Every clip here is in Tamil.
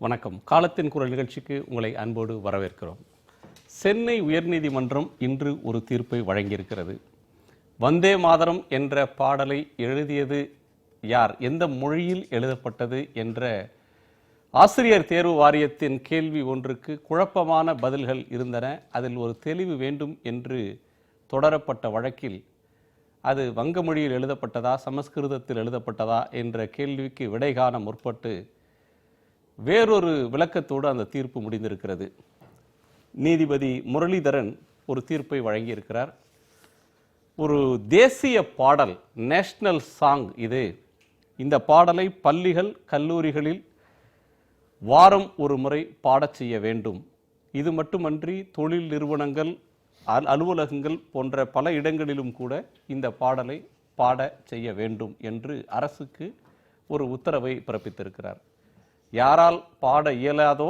வணக்கம். காலத்தின் குரல் நிகழ்ச்சிக்கு உங்களை அன்போடு வரவேற்கிறோம். சென்னை உயர்நீதிமன்றம் இன்று ஒரு தீர்ப்பை வழங்கியிருக்கிறது. வந்தே மாதரம் என்ற பாடலை எழுதியது யார், எந்த மொழியில் எழுதப்பட்டது என்ற ஆசிரியர் தேர்வு வாரியத்தின் கேள்வி ஒன்றுக்கு குழப்பமான பதில்கள் இருந்தன. அதில் ஒரு தெளிவு வேண்டும் என்று தொடரப்பட்ட வழக்கில் அது வங்க மொழியில் எழுதப்பட்டதா, சமஸ்கிருதத்தில் எழுதப்பட்டதா என்ற கேள்விக்கு விடை காண முற்பட்டு வேறொரு விளக்கத்தோடு அந்த தீர்ப்பு முடிந்திருக்கிறது. நீதிபதி முரளிதரன் ஒரு தீர்ப்பை வழங்கியிருக்கிறார். ஒரு தேசிய பாடல், நேஷனல் சாங் இது. இந்த பாடலை பள்ளிகள், கல்லூரிகளில் வாரம் ஒரு முறை பாடச் செய்ய வேண்டும். இது மட்டுமன்றி தொழில் நிறுவனங்கள், அலுவலகங்கள் போன்ற பல இடங்களிலும் கூட இந்த பாடலை பாட செய்ய வேண்டும் என்று அரசுக்கு ஒரு உத்தரவை பிறப்பித்திருக்கிறார். யாரால் பாட இயலாதோ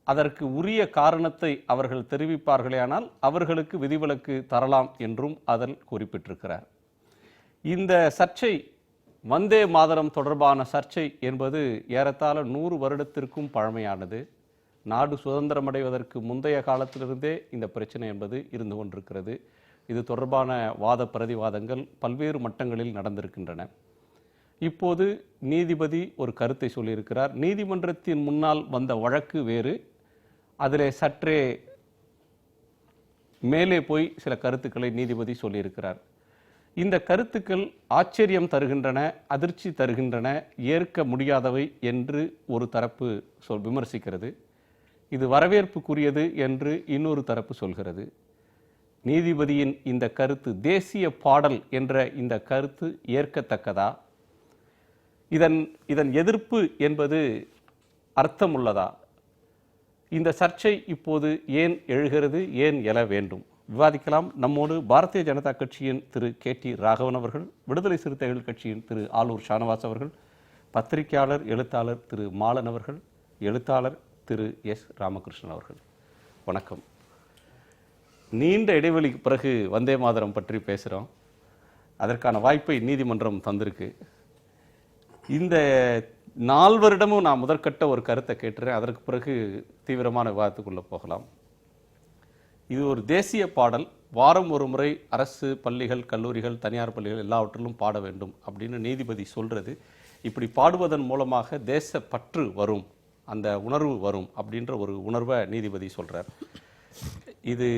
அதற்கு உரிய காரணத்தை அவர்கள் தெரிவிப்பார்களேயானால் அவர்களுக்கு விதிவிலக்கு தரலாம் என்றும் அதில் குறிப்பிட்டிருக்கிறார். இந்த சர்ச்சை, வந்தே மாதரம் தொடர்பான சர்ச்சை என்பது ஏறத்தாழ 100 வருடத்திற்கும் பழமையானது. நாடு சுதந்திரமடைவதற்கு முந்தைய காலத்திலிருந்தே இந்த பிரச்சனை என்பது இருந்து கொண்டிருக்கிறது. இது தொடர்பான வாத பிரதிவாதங்கள் பல்வேறு மட்டங்களில் நடந்திருக்கின்றன. இப்போது நீதிபதி ஒரு கருத்தை சொல்லியிருக்கிறார். நீதிமன்றத்தின் முன்னால் வந்த வழக்கு வேறு, அதிலே சற்றே மேலே போய் சில கருத்துக்களை நீதிபதி சொல்லியிருக்கிறார். இந்த கருத்துக்கள் ஆச்சரியம் தருகின்றன, அதிர்ச்சி தருகின்றன, ஏற்க முடியாதவை என்று ஒரு தரப்பு விமர்சிக்கிறது. இது வரவேற்புக்குரியது என்று இன்னொரு தரப்பு சொல்கிறது. நீதிபதியின் இந்த கருத்து, தேசிய பாடல் என்ற இந்த கருத்து ஏற்கத்தக்கதா? இதன் எதிர்ப்பு என்பது அர்த்தமுள்ளதா? இந்த சர்ச்சை இப்போது ஏன் எழுகிறது, ஏன் எழ வேண்டும்? விவாதிக்கலாம். நம்மோடு பாரதிய ஜனதா கட்சியின் திரு KT ராகவன் அவர்கள், விடுதலை சிறுத்தைகள் கட்சியின் திரு ஆலூர் ஷானவாஸ் அவர்கள், பத்திரிகையாளர் எழுத்தாளர் திரு மாலன் அவர்கள், எழுத்தாளர் திரு S ராமகிருஷ்ணன் அவர்கள். வணக்கம். நீண்ட இடைவெளிக்கு பிறகு வந்தே மாதரம் பற்றி பேசுகிறோம். அதற்கான வாய்ப்பை நீதிமன்றம் தந்திருக்கு. இந்த 4 வருடமும் நான் முதற்கட்ட ஒரு கருத்தை கேட்டுறேன். அதற்கு பிறகு தீவிரமான விவாதத்துக்குள்ளே போகலாம். இது ஒரு தேசிய பாடல், வாரம் ஒரு முறை அரசு பள்ளிகள், கல்லூரிகள், தனியார் பள்ளிகள் எல்லாவற்றிலும் பாட வேண்டும் அப்படின்னு நீதிபதி சொல்கிறது. இப்படி பாடுவதன் மூலமாக தேசப்பற்று வரும், அந்த உணர்வு வரும் அப்படின்ற ஒரு உணர்வை நீதிபதி சொல்கிறார். இது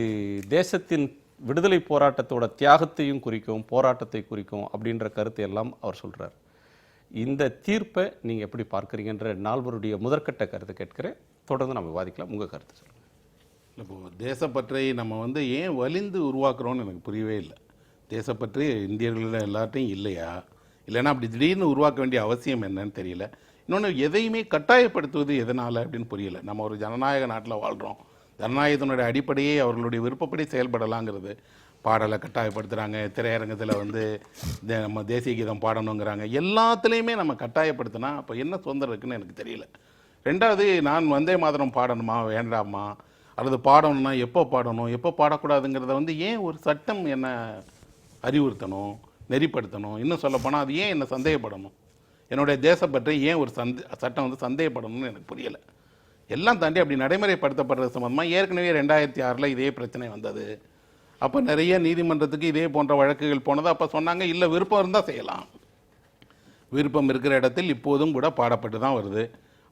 தேசத்தின் விடுதலை போராட்டத்தோட தியாகத்தையும் குறிக்கும், போராட்டத்தை குறிக்கும் அப்படின்ற கருத்தை எல்லாம் அவர் சொல்கிறார். இந்த தீர்ப்பை நீங்கள் எப்படி பார்க்குறீங்கன்ற நால்வருடைய முதற்கட்ட கருத்தை கேட்கிறேன். தொடர்ந்து நம்ம விவாதிக்கலாம். உங்கள் கருத்து சொல்லுங்கள். இப்போது தேசப்பற்றை நம்ம ஏன் வலிந்து உருவாக்குறோன்னு எனக்கு புரியவே இல்லை. தேசப்பற்று இந்தியர்களில் எல்லார்ட்டையும் இல்லையா, இல்லைன்னா அப்படி திடீர்னு உருவாக்க வேண்டிய அவசியம் என்னன்னு தெரியல. இன்னொன்று, எதையுமே கட்டாயப்படுத்துவது எதனால் அப்படின்னு புரியல. நம்ம ஒரு ஜனநாயக நாட்டில் வாழ்கிறோம். ஜனநாயகத்தினுடைய அடிப்படையே அவர்களுடைய விருப்பப்படி செயல்படலாங்கிறது. பாடலை கட்டாயப்படுத்துகிறாங்க, திரையரங்கத்தில் நம்ம தேசிய கீதம் பாடணுங்கிறாங்க. எல்லாத்துலேயுமே நம்ம கட்டாயப்படுத்தினா அப்போ என்ன சுதந்திரம் இருக்குன்னு எனக்கு தெரியல. ரெண்டாவது, நான் வந்தே மாதரம் பாடணுமா வேண்டாமா, அல்லது பாடணும்னா எப்போ பாடணும், எப்போ பாடக்கூடாதுங்கிறத ஏன் ஒரு சட்டம் என்ன அறிவுறுத்தணும், நெறிப்படுத்தணும்? இன்னும் சொல்லப்போனால் அது ஏன் என்ன சந்தேகப்படணும்? என்னுடைய தேசப்பற்றி ஏன் ஒரு சட்டம் சந்தேகப்படணும்னு எனக்கு புரியலை. எல்லாம் தாண்டி அப்படி நடைமுறைப்படுத்தப்படுறது சம்பந்தமாக ஏற்கனவே 2006 இதே பிரச்சனை வந்தது. அப்போ நிறைய நீதிமன்றத்துக்கு இதே போன்ற வழக்குகள் போனது. அப்போ சொன்னாங்க, இல்லை விருப்பம் இருந்தால் செய்யலாம், விருப்பம் இருக்கிற இடத்தில் இப்போதும் கூட பாடப்பட்டு தான் வருது.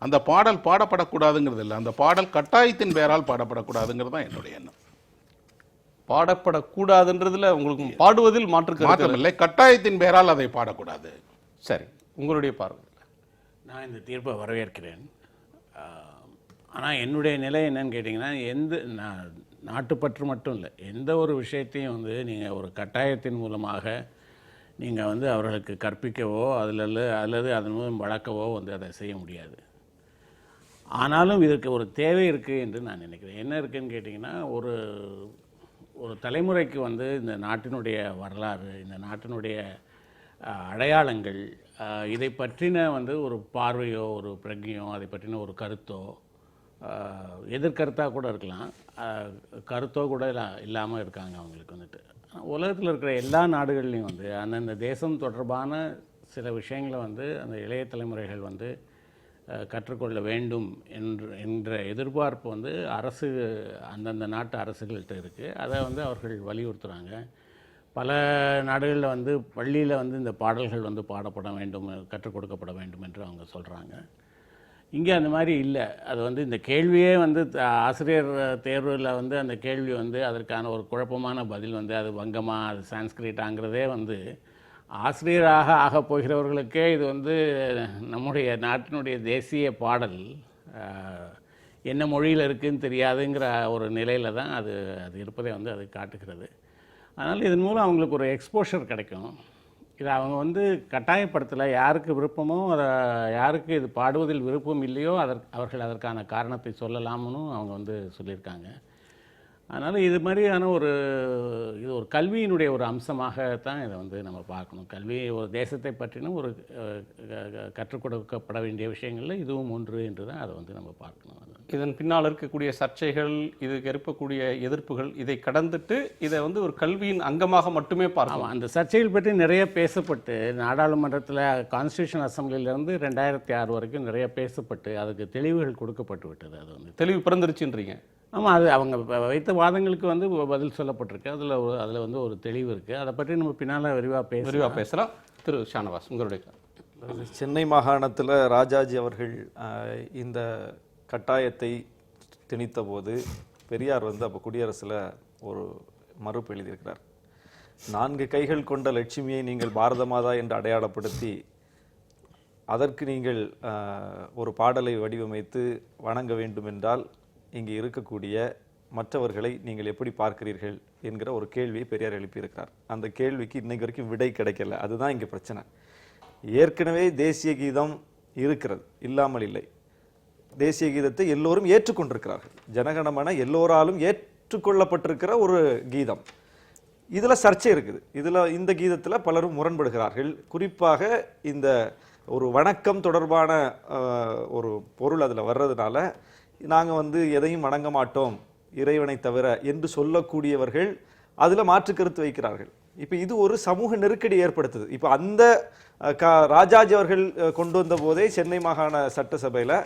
அந்த பாடல் பாடப்படக்கூடாதுங்கிறது இல்லை, அந்த பாடல் கட்டாயத்தின் பேரால் பாடப்படக்கூடாதுங்கிறது தான் என்னுடைய எண்ணம். பாடப்படக்கூடாதுன்றதுல உங்களுக்கு பாடுவதில் மாற்றம் இல்லை, கட்டாயத்தின் பேரால் அதை பாடக்கூடாது. சரி, உங்களுடைய பார்வை. நான் இந்த தீர்ப்பை வரவேற்கிறேன். ஆனால் என்னுடைய நிலை என்னன்னு கேட்டிங்கன்னா, நாட்டுப்பற்று மட்டும் இல்லை, எந்த ஒரு விஷயத்தையும் நீங்கள் ஒரு கட்டாயத்தின் மூலமாக நீங்கள் அவர்களுக்கு கற்பிக்கவோ அல்லது அதன் மூலம் வளர்க்கவோ அதை செய்ய முடியாது. ஆனாலும் இதற்கு ஒரு தேவை இருக்குது என்று நான் நினைக்கிறேன். என்ன இருக்குதுன்னு கேட்டிங்கன்னா, ஒரு தலைமுறைக்கு இந்த நாட்டினுடைய வரலாறு, இந்த நாட்டினுடைய அடையாளங்கள், இதை பற்றின ஒரு பார்வையோ ஒரு பிரஜையோ, அதை பற்றின ஒரு கருத்தோ, எதிர்கருத்தாக கூட இருக்கலாம், கருத்தோ கூட இல்லாமல் இருக்காங்க அவங்களுக்கு. உலகத்தில் இருக்கிற எல்லா நாடுகள்லையும் அந்தந்த தேசம் தொடர்பான சில விஷயங்களை அந்த இளைய தலைமுறைகள் கற்றுக்கொள்ள வேண்டும் என்ற எதிர்பார்ப்பு வந்து அந்தந்த நாட்டு அரசுகள்கிட்ட இருக்குது. அதை வந்து அவர்கள் வலியுறுத்துகிறாங்க. பல நாடுகளில் வந்து பள்ளியில் வந்து இந்த பாடல்கள் வந்து பாடப்பட வேண்டும், கற்றுக் கொடுக்கப்பட வேண்டும் என்று அவங்க சொல்கிறாங்க. இங்கே அந்த மாதிரி இல்லை. அது வந்து இந்த கேள்வியே வந்து ஆசிரியர் தேர்வில் வந்து அந்த கேள்வி வந்து அதற்கான ஒரு குழப்பமான பதில் வந்து அது வங்கமா அது சான்ஸ்கிரிட்டாங்கிறதே வந்து ஆசிரியராக ஆகப் போகிறவர்களுக்கே இது வந்து நம்முடைய நாட்டினுடைய தேசிய பாடல் என்ன மொழியில் இருக்குதுன்னு தெரியாதுங்கிற ஒரு நிலையில் தான் அது இருப்பதை வந்து அது காட்டுகிறது. அதனால் இதன் மூலம் அவங்களுக்கு ஒரு எக்ஸ்போஷர் கிடைக்கும். இதை அவங்க வந்து கட்டாயப்படுத்தலை. யாருக்கு விருப்பமோ யாருக்கு இது பாடுவதில் விருப்பம் இல்லையோ அவர்கள் அதற்கான காரணத்தை சொல்லலாம்னு அவங்க வந்து சொல்லியிருக்காங்க. அதனால் இது மாதிரியான இது ஒரு கல்வியினுடைய ஒரு அம்சமாகத்தான் இதை வந்து நம்ம பார்க்கணும். கல்வி ஒரு தேசத்தை பற்றின ஒரு கற்றுக் கொடுக்கப்பட வேண்டிய விஷயங்களில் இதுவும் ஒன்று என்று தான் அதை வந்து நம்ம பார்க்கணும். இதன் பின்னால் இருக்கக்கூடிய சர்ச்சைகள், இதுக்கு இருக்கக்கூடிய எதிர்ப்புகள், இதை கடந்துட்டு இதை வந்து ஒரு கல்வியின் அங்கமாக மட்டுமே பார்க்கலாம். அந்த சர்ச்சைகள் பற்றி நிறைய பேசப்பட்டு நாடாளுமன்றத்தில் கான்ஸ்டியூஷன் அசம்பிளிலேருந்து 2006 வரைக்கும் நிறைய பேசப்பட்டு அதுக்கு தெளிவுகள் கொடுக்கப்பட்டு விட்டது. அது வந்து தெளிவு பிறந்துருச்சுன்றீங்க? ஆமாம், அது அவங்க வைத்த வாதங்களுக்கு வந்து பதில் சொல்லப்பட்டிருக்கு. அதில் வந்து ஒரு தெளிவு இருக்குது. அதை பற்றி நம்ம பின்னால் விரிவாக பேசலாம். திரு ஷானவாஸ், உங்களுடைய சென்னை மாகாணத்தில் ராஜாஜி அவர்கள் இந்த கட்டாயத்தை திணித்த போது பெரியார் வந்து அப்போ குடியரசில் ஒரு மறுப்பு எழுதியிருக்கிறார். 4 கைகள் கொண்ட லட்சுமியை நீங்கள் பாரத மாதா என்று அடையாளப்படுத்தி அதற்கு நீங்கள் ஒரு பாடலை வடிவமைத்து வணங்க வேண்டும் என்றால் இங்கே இருக்கக்கூடிய மற்றவர்களை நீங்கள் எப்படி பார்க்கிறீர்கள் என்கிற ஒரு கேள்வியை பெரியார் எழுப்பியிருக்கிறார். அந்த கேள்விக்கு இன்னைக்கு வரைக்கும் விடை கிடைக்கல. அதுதான் இங்கே பிரச்சனை. ஏற்கனவே தேசிய கீதம் இருக்கிறது, இல்லாமல் இல்லை. தேசிய கீதத்தை எல்லோரும் ஏற்றுக்கொண்டிருக்கிறார்கள். ஜனகணமன எல்லோராலும் ஏற்றுக்கொள்ளப்பட்டிருக்கிற ஒரு கீதம். இதில் சர்ச்சை இருக்குது. இந்த கீதத்தில் பலரும் முரண்படுகிறார்கள். குறிப்பாக இந்த ஒரு வணக்கம் தொடர்பான ஒரு பொருள் அதில் வர்றதுனால நாங்கள் வந்து எதையும் வணங்க மாட்டோம் இறைவனை தவிர என்று சொல்லக்கூடியவர்கள் அதில் மாற்று கருத்து வைக்கிறார்கள். இப்போ இது ஒரு சமூக நெருக்கடி ஏற்படுத்துது. இப்போ அந்த ராஜாஜி அவர்கள் கொண்டு வந்த போதே சென்னை மாகாண சட்டசபையில்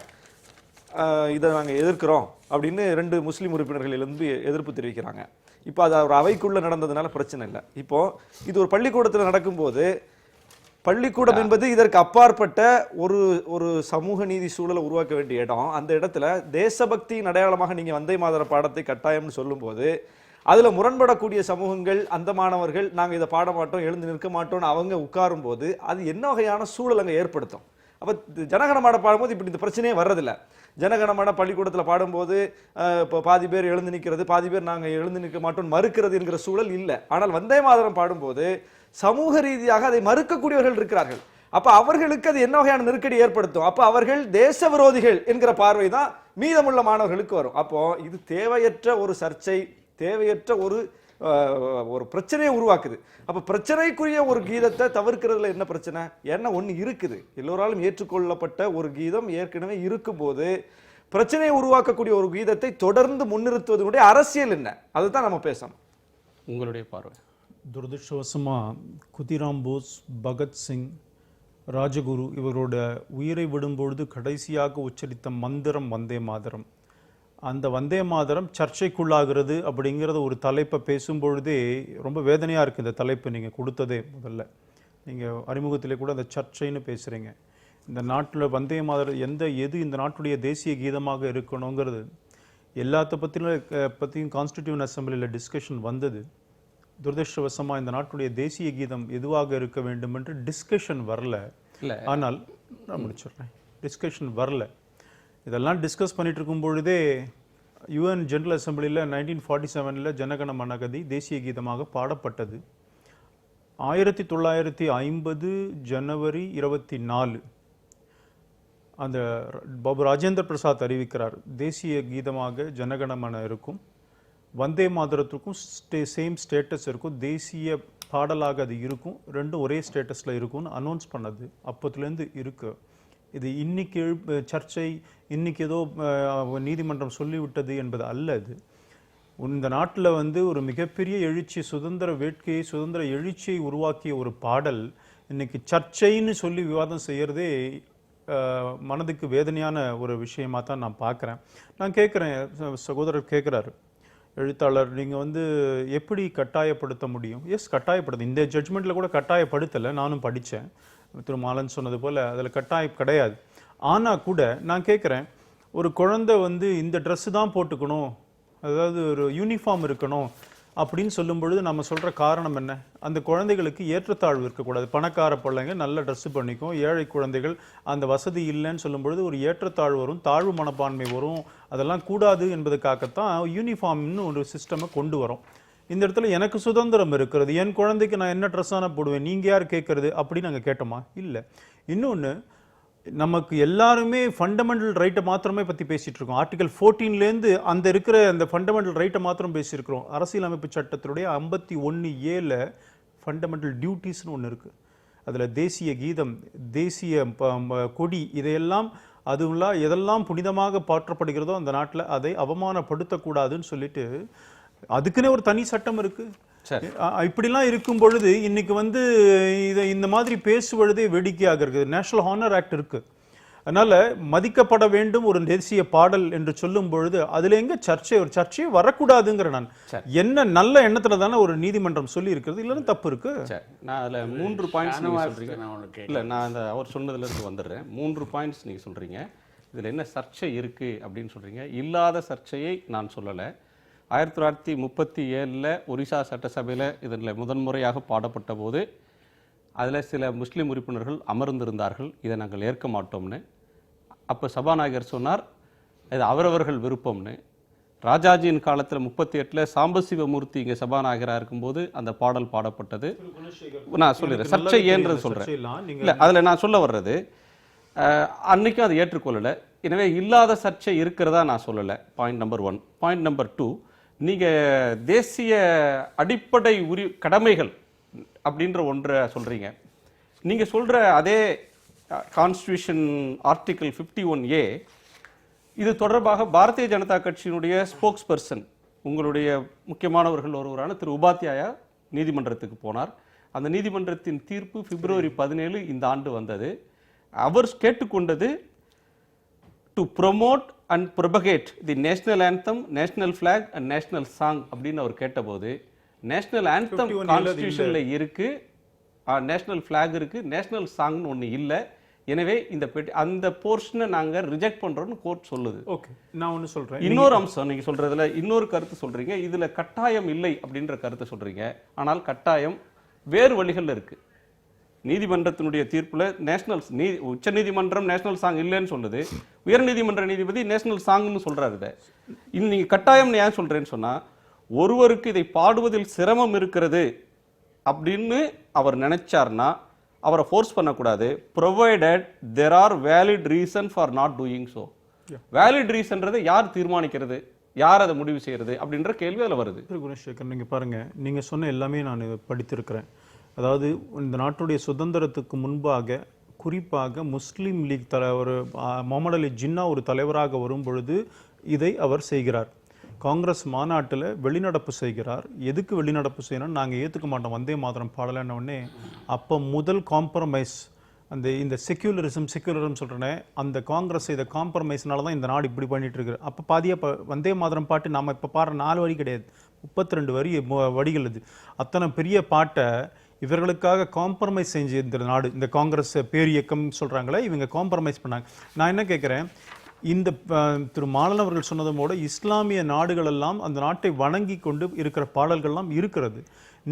இதை நாங்கள் எதிர்க்கிறோம் அப்படின்னு 2 முஸ்லீம் உறுப்பினர்கள் எழுந்து எதிர்ப்பு தெரிவிக்கிறாங்க. இப்போ அது ஒரு அவைக்குள்ளே நடந்ததுனால பிரச்சனை இல்லை. இப்போது இது ஒரு பள்ளிக்கூடத்தில் நடக்கும்போது பள்ளிக்கூடம் என்பது இதற்கு அப்பாற்பட்ட ஒரு சமூக நீதி சூழலை உருவாக்க வேண்டிய இடம். அந்த இடத்துல தேசபக்தியின் அடையாளமாக நீங்கள் வந்தே மாதர பாடத்தை கட்டாயம்னு சொல்லும்போது அதில் முரண்படக்கூடிய சமூகங்கள், அந்த மாணவர்கள் நாங்கள் இதை பாட மாட்டோம், எழுந்து நிற்க மாட்டோம்னு அவங்க உட்காரும் போது அது என்ன வகையான சூழல் அங்கே ஏற்படுத்தும்? அப்போ ஜனகணமான பாடும்போது இப்படி இந்த பிரச்சனையே வர்றதில்லை. ஜனகணமான பள்ளிக்கூடத்தில் பாடும்போது இப்போ பாதி பேர் எழுந்து நிற்கிறது, பாதி பேர் நாங்கள் எழுந்து நிற்க மாட்டோம் மறுக்கிறது என்கிற சூழல் இல்லை. ஆனால் வந்தே மாதரம் பாடும்போது சமூக ரீதியாக அதை மறுக்கக்கூடியவர்கள் இருக்கிறார்கள். அப்ப அவர்களுக்கு அது என்ன வகையான நெருக்கடி ஏற்படுத்தும்? அப்ப அவர்கள் தேச விரோதிகள் என்கிற பார்வை தான் மீதமுள்ள மாணவர்களுக்கு வரும். அப்போ இது தேவையற்ற ஒரு சர்ச்சை, தேவையற்ற ஒரு பிரச்சனையை உருவாக்குது. அப்ப பிரச்சனைக்குரிய ஒரு கீதத்தை தவிர்க்கிறதுல என்ன பிரச்சனை? ஏன்னா ஒன்று இருக்குது, எல்லோராலும் ஏற்றுக்கொள்ளப்பட்ட ஒரு கீதம் ஏற்கனவே இருக்கும் போது பிரச்சனையை உருவாக்கக்கூடிய ஒரு கீதத்தை தொடர்ந்து முன்னிறுத்துவதனுடைய அரசியல் என்ன, அதுதான் நம்ம பேசணும். உங்களுடைய பார்வை? துரதிருஷ்டவசமாக குதிராம் போஸ், பகத்சிங், ராஜகுரு இவரோட உயிரை விடும்பொழுது கடைசியாக உச்சரித்த மந்திரம் வந்தே மாதரம். அந்த வந்தே மாதரம் சர்ச்சைக்குள்ளாகிறது அப்படிங்கிறத ஒரு தலைப்பை பேசும்பொழுதே ரொம்ப வேதனையாக இருக்குது. இந்த தலைப்பு நீங்கள் கொடுத்ததே முதல்ல, நீங்கள் அறிமுகத்திலே கூட அந்த சர்ச்சைன்னு பேசுகிறீங்க. இந்த நாட்டில் வந்தே மாதரம் எது இந்த நாட்டுடைய தேசிய கீதமாக இருக்கணுங்கிறது எல்லாத்த பற்றியும் கான்ஸ்டிடியூஷன் அசம்பிளியில் டிஸ்கஷன் வந்தது. துரதிருஷ்டவசமாக இந்த நாட்டுடைய தேசிய கீதம் எதுவாக இருக்க வேண்டும் என்று டிஸ்கஷன் வரல. ஆனால் நான் முடிச்சிடுறேன், டிஸ்கஷன் வரல. இதெல்லாம் டிஸ்கஸ் பண்ணிட்டு இருக்கும் பொழுதே UN ஜெனரல் அசம்பிளியில் 1947 ஜனகண மனகதி தேசிய கீதமாக பாடப்பட்டது. 1950 ஜனவரி 24 அந்த பாபு ராஜேந்திர பிரசாத் அறிவிக்கிறார், தேசிய கீதமாக ஜனகணமன இருக்கும், வந்தே மாதரத்துக்கும் சேம் ஸ்டேட்டஸ் இருக்கும், தேசிய பாடலாக அது இருக்கும், ரெண்டும் ஒரே ஸ்டேட்டஸில் இருக்கும்னு அனௌன்ஸ் பண்ணது. அப்போத்துலேருந்து இருக்கு. இது இன்னைக்கு சர்ச்சை, இன்னைக்கு ஏதோ நீதிமன்றம் சொல்லிவிட்டது என்பது அல்ல. இது இந்த நாட்டில் ஒரு மிகப்பெரிய எழுச்சி, சுதந்திர வேட்கையை, சுதந்திர எழுச்சியை உருவாக்கிய ஒரு பாடல் இன்னைக்கு சர்ச்சைன்னு சொல்லி விவாதம் செய்யறதே மனதுக்கு வேதனையான ஒரு விஷயமா தான் நான் பார்க்குறேன். நான் கேட்குறேன், சகோதரர் கேட்குறாரு, எழுத்தாளர் நீங்கள் வந்து எப்படி கட்டாயப்படுத்த முடியும்? எஸ், கட்டாயப்படுது. இந்த ஜட்ஜ்மெண்ட்டில் கூட கட்டாயப்படுத்தலை, நானும் படித்தேன். திரு மாலன் சொன்னது போல் அதில் கட்டாயம் கிடையாது. ஆனால் கூட நான் கேட்குறேன், ஒரு குழந்தை வந்து இந்த ட்ரெஸ்ஸு தான் போட்டுக்கணும், அதாவது ஒரு யூனிஃபார்ம் இருக்கணும் அப்படின்னு சொல்லும் பொழுது நம்ம சொல்கிற காரணம் என்ன? அந்த குழந்தைகளுக்கு ஏற்றத்தாழ்வு இருக்கக்கூடாது. பணக்கார பிள்ளைங்க நல்ல ட்ரெஸ்ஸு பண்ணிக்கும், ஏழை குழந்தைகள் அந்த வசதி இல்லைன்னு சொல்லும் பொழுது ஒரு ஏற்றத்தாழ்வு வரும், தாழ்வு மனப்பான்மை வரும். அதெல்லாம் கூடாது என்பதுக்காகத்தான் யூனிஃபார்ம்னு ஒரு சிஸ்டமை கொண்டு வரோம். இந்த இடத்துல எனக்கு சுதந்திரம் இருக்கிறது, என் குழந்தைக்கு நான் என்ன ட்ரெஸ்ஸான போடுவேன், நீங்கள் யார் கேட்கறது அப்படின்னு நாங்கள் கேட்டோமா? இல்லை. இன்னொன்று, நமக்கு எல்லாருமே ஃபண்டமெண்டல் ரைட்டை மாத்திரமே பற்றி பேசிகிட்டு இருக்கோம். ஆர்டிகல் 14லேருந்து அந்த இருக்கிற அந்த ஃபண்டமெண்டல் ரைட்டை மாத்திரம் பேசியிருக்கிறோம். அரசியலமைப்பு சட்டத்தினுடைய 51A ஃபண்டமெண்டல் டியூட்டிஸ்னு ஒன்று இருக்குது. அதில் தேசிய கீதம், தேசிய கொடி, இதையெல்லாம் அதுலாம் எதெல்லாம் புனிதமாக பாற்றப்படுகிறதோ அந்த நாட்டில் அதை அவமானப்படுத்தக்கூடாதுன்னு சொல்லிட்டு அதுக்குன்னே ஒரு தனி சட்டம் இருக்குது. இப்படிலாம் இருக்கும் பொழுது இன்னைக்கு வந்து இதை இந்த மாதிரி பேசுவதே வேடிக்கையாக இருக்குது. நேஷனல் ஹானர் ஆக்ட் இருக்கு, அதனால மதிக்கப்பட வேண்டும் ஒரு தேசிய பாடல் என்று சொல்லும் பொழுது அதுல எங்க சர்ச்சை? ஒரு சர்ச்சையே வரக்கூடாதுங்கிற நான் என்ன நல்ல எண்ணத்துல தானே ஒரு நீதிமன்றம் சொல்லி இருக்கிறது, இல்லைன்னு தப்பு இருக்கு. நான் அதில் 3 பாயிண்ட்ஸ் நீங்கள் சொல்கிறீங்க. இல்லை, நான் அந்த அவர் சொன்னதுலேருந்து வந்துடுறேன். 3 பாயிண்ட்ஸ் நீங்கள் சொல்கிறீங்க. இதில் என்ன சர்ச்சை இருக்குது அப்படின்னு சொல்கிறீங்க. இல்லாத சர்ச்சையை நான் சொல்லலை. 1937 ஒரிசா சட்டசபையில் இதில் முதன்முறையாக பாடப்பட்ட போது அதில் சில முஸ்லீம் உறுப்பினர்கள் அமர்ந்திருந்தார்கள், இதை நாங்கள் ஏற்க மாட்டோம்னு. அப்போ சபாநாயகர் சொன்னார், இது அவரவர்கள் விருப்பம்னு. ராஜாஜியின் காலத்தில் 38 சாம்பசிவமூர்த்தி இங்கே சபாநாயகராக இருக்கும்போது அந்த பாடல் பாடப்பட்டது. நான் சொல்லிடுறேன் சர்ச்சை ஏன்றது சொல்கிறேன். இல்லை, அதில் நான் சொல்ல வர்றது, அன்னைக்கும் அதை ஏற்றுக்கொள்ளலை. எனவே இல்லாத சர்ச்சை இருக்கிறதா நான் சொல்லலை. Point number 1. பாயிண்ட் நம்பர் 2, நீங்கள் தேசிய அடிப்படை கடமைகள் அப்படின்ற ஒன்றை சொல்கிறீங்க. நீங்கள் சொல்கிற அதே கான்ஸ்டியூஷன் ஆர்டிகிள் 51A இது தொடர்பாக பாரதிய ஜனதா கட்சியினுடைய ஸ்போக்ஸ் பர்சன், உங்களுடைய முக்கியமானவர்கள் ஒருவரான திரு உபாத்யாயா நீதிமன்றத்துக்கு போனார். அந்த நீதிமன்றத்தின் தீர்ப்பு February 17 இந்த ஆண்டு வந்தது. அவர் கேட்டுக்கொண்டது to promote and propagate the national anthem, national flag and national song அப்படின்னு அவர் கேட்டபோது, நேஷனல் ஆந்தம் கான்ஸ்டியூஷன்ல இருக்கு, நேஷனல் ஃபிளாக் இருக்கு, நேஷனல் சாங்னு ஒன்று இல்லை. எனவே இந்த அந்த போர்ஷனை நாங்கள் ரிஜெக்ட் பண்றோம்னு கோர்ட் சொல்லுது. ஓகே, நான் ஒன்று சொல்றேன். இன்னொரு அம்சம் நீங்க சொல்றதுல இன்னொரு கருத்து சொல்றீங்க, இதுல கட்டாயம் இல்லை அப்படின்ற கருத்தை சொல்றீங்க. ஆனால் கட்டாயம் வேறு வழிகள் இருக்கு. நீதிமன்றத்தினுடைய தீர்ப்புல நேஷனல் உச்ச நீதிமன்றம் நேஷனல் சாங் இல்லைன்னு சொல்லுது, உயர்நீதிமன்ற நீதிபதி நேஷனல் சாங்னு சொல்றாரு. இதை நீங்க கட்டாயம் ஏன் சொல்றேன்னு சொன்னா, ஒருவருக்கு இதை பாடுவதில் சிரமம் இருக்கிறது அப்படின்னு அவர் நினைச்சார்னா அவரை ஃபோர்ஸ் பண்ணக்கூடாது. Provided there are valid reason for not doing so. Valid ரீசன்றதை யார் தீர்மானிக்கிறது, யார் அதை முடிவு செய்யறது அப்படின்ற கேள்வி அதில் வருது. குணசேகர், நீங்கள் பாருங்க, நீங்கள் சொன்ன எல்லாமே நான் படித்திருக்கிறேன். அதாவது இந்த நாட்டுடைய சுதந்திரத்துக்கு முன்பாக குறிப்பாக முஸ்லீம் லீக் தலைவர் முகமது அலி ஜின்னா ஒரு தலைவராக வரும் பொழுது இதை அவர் செய்கிறார். காங்கிரஸ் மாநாட்டில் வெளிநடப்பு செய்கிறார். எதுக்கு வெளிநடப்பு செய்யணும், நாங்கள் ஏற்றுக்க மாட்டோம் வந்தே மாதரம் பாடலன்ன உடனே அப்போ முதல் காம்ப்ரமைஸ் இந்த செக்யூலரிசம் சொல்கிறேனே, அந்த காங்கிரஸ் இதை காம்ப்ரமைஸ்னால தான் இந்த நாடு இப்படி பண்ணிட்டு இருக்கு. அப்போ பாதியாக வந்தே மாதரம் பாட்டு நம்ம இப்போ பாடுற 4 வரி கிடையாது, 32 வரிகள். இது அத்தனை பெரிய பாட்டை இவர்களுக்காக காம்ப்ரமைஸ் செஞ்சு இந்த நாடு, இந்த காங்கிரஸ் பேரியக்கம் சொல்கிறாங்களே, இவங்க காம்ப்ரமைஸ் பண்ணாங்க. நான் என்ன கேட்குறேன், இந்த திரு மாலன் அவர்கள் சொன்னதும் கூட இஸ்லாமிய நாடுகள் எல்லாம் அந்த நாட்டை வணங்கி கொண்டு இருக்கிற பாடல்கள்லாம் இருக்கிறது.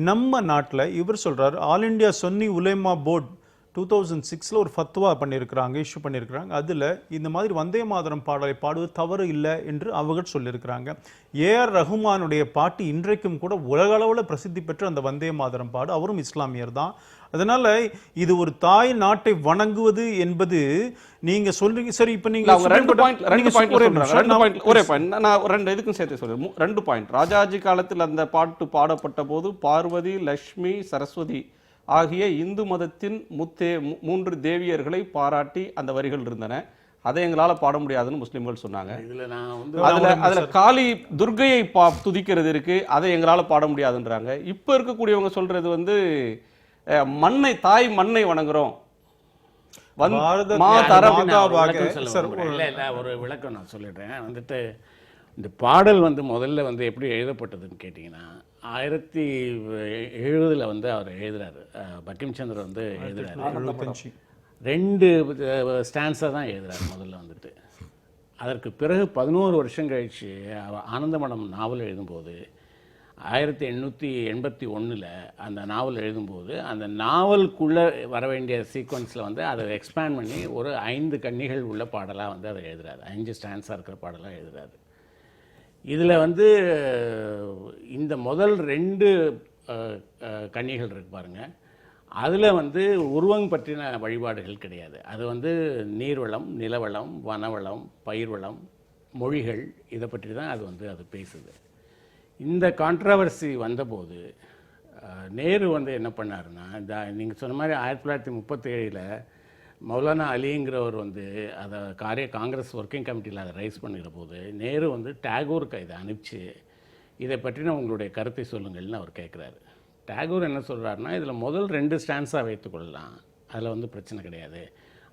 நம்ம நாட்டில் இவர் சொல்கிறார், ஆல் இண்டியா சுன்னி உலேமா போர்டு 2006 ஒரு ஃபத்வா பண்ணியிருக்கிறாங்க, இஷ்யூ பண்ணியிருக்கிறாங்க. அதில் இந்த மாதிரி வந்தே மாதரம் பாடலை பாடுவது தவறு இல்லை என்று அவர்கள் சொல்லியிருக்கிறாங்க. ஏஆர் ரஹ்மானுடைய பாட்டு இன்றைக்கும் கூட உலக அளவில் பிரசித்தி பெற்ற அந்த வந்தே மாதரம் பாடு, அவரும் இஸ்லாமியர் தான். அதனால இது ஒரு தாய் நாட்டை வணங்குவது என்பது நீங்க சொல்றீங்க. சரி, இப்ப நீங்க இதுக்கும் சேர்த்து சொல்றேன். 2 பாயிண்ட். ராஜாஜி காலத்தில் அந்த பாட்டு பாடப்பட்ட போது பார்வதி, லட்சுமி, சரஸ்வதி ஆகிய இந்து மதத்தின் 3 தேவியர்களை பாராட்டி அந்த வரிகள் இருந்தன. அதை எங்களால் பாட முடியாதுன்னு முஸ்லிம்கள் சொன்னாங்க. அதுல காளி துர்கையை துதிக்கிறது இருக்கு, அதை எங்களால் பாட முடியாதுன்றாங்க. இப்ப இருக்கக்கூடியவங்க சொல்றது தாய் மண்ணை வணங்குறோம். பாரத மாதரம் மாதாவாக விளக்கம் சொல்ல சார் விரும்புறேன். இல்ல ஒரு விளக்கம் நான் சொல்லிடுறேன். வந்துட்டு இந்த பாடல் வந்து முதல்ல வந்து எப்படி எழுதப்பட்டதுன்னு கேட்டிங்கன்னா 1970 வந்து அவர் எழுதுறாரு. பங்கிம் சந்திர வந்து எழுதுறாரு. 75 2 ஸ்டான்ஸாக தான் எழுதுறாரு முதல்ல வந்துட்டு. அதற்கு பிறகு 11 வருஷம் கழிச்சு ஆனந்தமடம் நாவல் எழுதும்போது 1881 அந்த நாவல் எழுதும்போது அந்த நாவலுக்குள்ளே வர வேண்டிய சீக்வன்ஸில் வந்து அதை எக்ஸ்பேண்ட் பண்ணி ஒரு 5 கன்னிகள் உள்ள பாடலாக வந்து அதை எழுதுறாரு. 5 ஸ்டான்ஸாக இருக்கிற பாடலாக எழுதுறாரு. இதில் வந்து இந்த முதல் 2 கன்னிகள் இருக்கு பாருங்க, அதில் வந்து உருவம் பற்றின வழிபாடுகள் கிடையாது. அது வந்து நீர்வளம், நிலவளம், வனவளம், பயிர்வளம், மொழிகள் இதை பற்றி தான் அது வந்து அது பேசுது. இந்த கான்ட்ரவர்சி வந்தபோது நேரு வந்து என்ன பண்ணாருன்னா, நீங்கள் சொன்ன மாதிரி 1937 மௌலானா அலிங்கிறவர் வந்து அதை காங்கிரஸ் ஒர்க்கிங் கமிட்டியில் அதை ரைஸ் பண்ணுற போது நேரு வந்து டேகூருக்கு இதை அனுப்பிச்சு இதை பற்றின உங்களுடைய கருத்தை சொல்லுங்கள்னு அவர் கேட்குறாரு. டேகூர் என்ன சொல்கிறாருன்னா, இதில் முதல் 2 ஸ்டான்ஸாக வைத்துக்கொள்ளலாம், அதில் வந்து பிரச்சனை கிடையாது,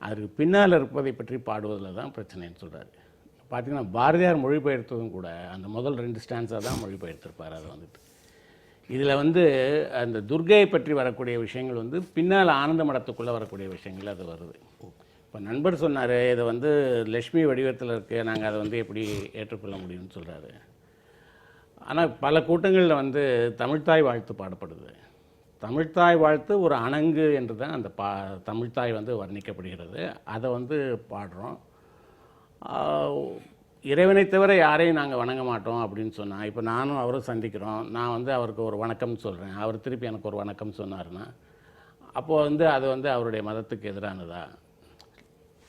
அதுக்கு பின்னால் இருப்பதை பற்றி பாடுவதில் தான் பிரச்சனைன்னு சொல்கிறாரு. பார்த்திங்கன்னா பாரதியார் மொழிபெயர்த்ததும் கூட அந்த முதல் 2 ஸ்டான்ஸாக தான் மொழிபெயர்த்திருப்பார். அதை வந்துட்டு இதில் வந்து அந்த துர்கையை பற்றி வரக்கூடிய விஷயங்கள் வந்து பின்னால் ஆனந்த மடத்துக்குள்ளே வரக்கூடிய விஷயங்கள் அது வருது. இப்போ நண்பர் சொன்னார், இதை வந்து லக்ஷ்மி வடிவத்தில் இருக்குது, நாங்கள் அதை வந்து எப்படி ஏற்றுக்கொள்ள முடியும்னு சொல்கிறாரு. ஆனால் பல கூட்டங்களில் வந்து தமிழ்த்தாய் வாழ்த்து பாடப்படுது. தமிழ்த்தாய் வாழ்த்து ஒரு அணங்கு என்று தான் அந்த தமிழ்த்தாய் வந்து வர்ணிக்கப்படுகிறது. அதை வந்து பாடுறோம். இறைவனை தவிர யாரையும் நாங்கள் வணங்க மாட்டோம் அப்படின்னு சொன்னால், இப்போ நானும் அவரும் சந்திக்கிறோம், நான் வந்து அவருக்கு ஒரு வணக்கம் சொல்கிறேன், அவர் திருப்பி எனக்கு ஒரு வணக்கம் சொன்னார்னா அப்போது வந்து அது வந்து அவருடைய மதத்துக்கு எதிரானதா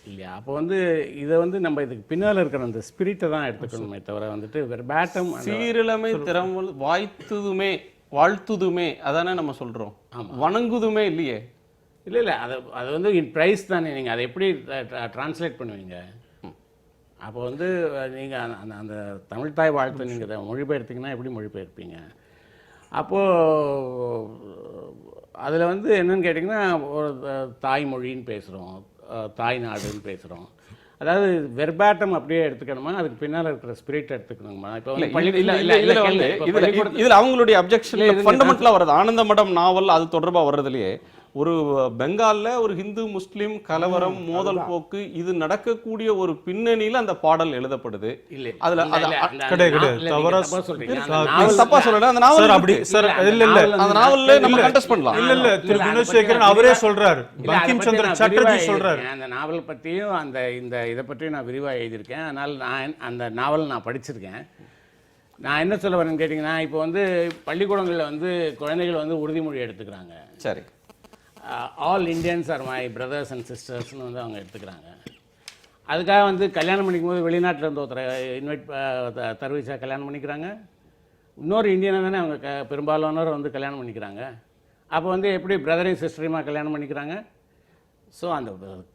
இல்லையா? அப்போ வந்து இதை வந்து நம்ம இதுக்கு பின்னால் இருக்கிற அந்த ஸ்பிரிட்டை தான் எடுத்துக்கணுமே தவிர வந்துட்டு வேறு பேட்டம் சீரிழமை திறமல் வாய்த்துதுமே வாழ்த்துதுமே அதானே நம்ம சொல்கிறோம். வணங்குதுமே இல்லையே. இல்லை அது வந்து இன் ப்ரைஸ் தானே. நீங்கள் அதை எப்படி ட்ரான்ஸ்லேட் பண்ணுவீங்க? அப்போ வந்து நீங்கள் அந்த தமிழ்த்தாய் வாழ்த்து நீங்கள் இதை மொழிபெயர்த்திங்கன்னா எப்படி மொழிபெயர்ப்பீங்க? அப்போது அதில் வந்து என்னென்னு கேட்டிங்கன்னா, ஒரு தாய்மொழின்னு பேசுகிறோம், தாய் நாடுன்னு பேசுகிறோம். அதாவது வெர்பாட்டம் அப்படியே எடுத்துக்கணுமா, அதுக்கு பின்னால் இருக்கிற ஸ்பிரிட் எடுத்துக்கணுமா? இப்போ இதில் அவங்களுடைய அப்ஜெக்ஷன் ஃபண்டமெண்டலாக வருது. ஆனந்த மடம் நாவல் அது தொடர்பாக வர்றதுலையே ஒரு பெங்காலில் ஒரு ஹிந்து முஸ்லீம் கலவரம் மோதல் போக்கு இது நடக்கக்கூடிய ஒரு பின்னணியில் அந்த பாடல் எழுதப்படுது. அதுல தப்பா சொல்லல. அந்த நாவல் அப்படி சார் இல்ல அந்த நாவல்ல நம்ம கண்டெஸ்ட் பண்ணலாம். இல்ல திரு குணசேகரன் அவரே சொல்றாரு, பங்கிம் சந்திர சட்டர்ஜி சொல்றாரு. அந்த நாவல் பற்றியும் இந்த இதை பற்றியும் நான் விரிவாக எழுதியிருக்கேன். அதனால் நான் அந்த நாவல் நான் படிச்சிருக்கேன். நான் என்ன சொல்ல வரேன்னு கேட்டிங்கன்னா, இப்போ வந்து பள்ளிக்கூடங்களில் வந்து குழந்தைகள் வந்து உறுதிமொழி எடுத்துக்கிறாங்க. சரி, all Indians are my brothers and சிஸ்டர்ஸ்னு வந்து அவங்க எடுத்துக்கிறாங்க. அதுக்காக வந்து கல்யாணம் பண்ணிக்கும் போது வெளிநாட்டில் இருந்து ஒருத்தரை இன்வைட் தருவிச்சா கல்யாணம் பண்ணிக்கிறாங்க. இன்னொரு இந்தியனை தானே அவங்க பெரும்பாலானோர் வந்து கல்யாணம் பண்ணிக்கிறாங்க. அப்போ வந்து எப்படி பிரதரையும் சிஸ்டரையுமா கல்யாணம் பண்ணிக்கிறாங்க? ஸோ அந்த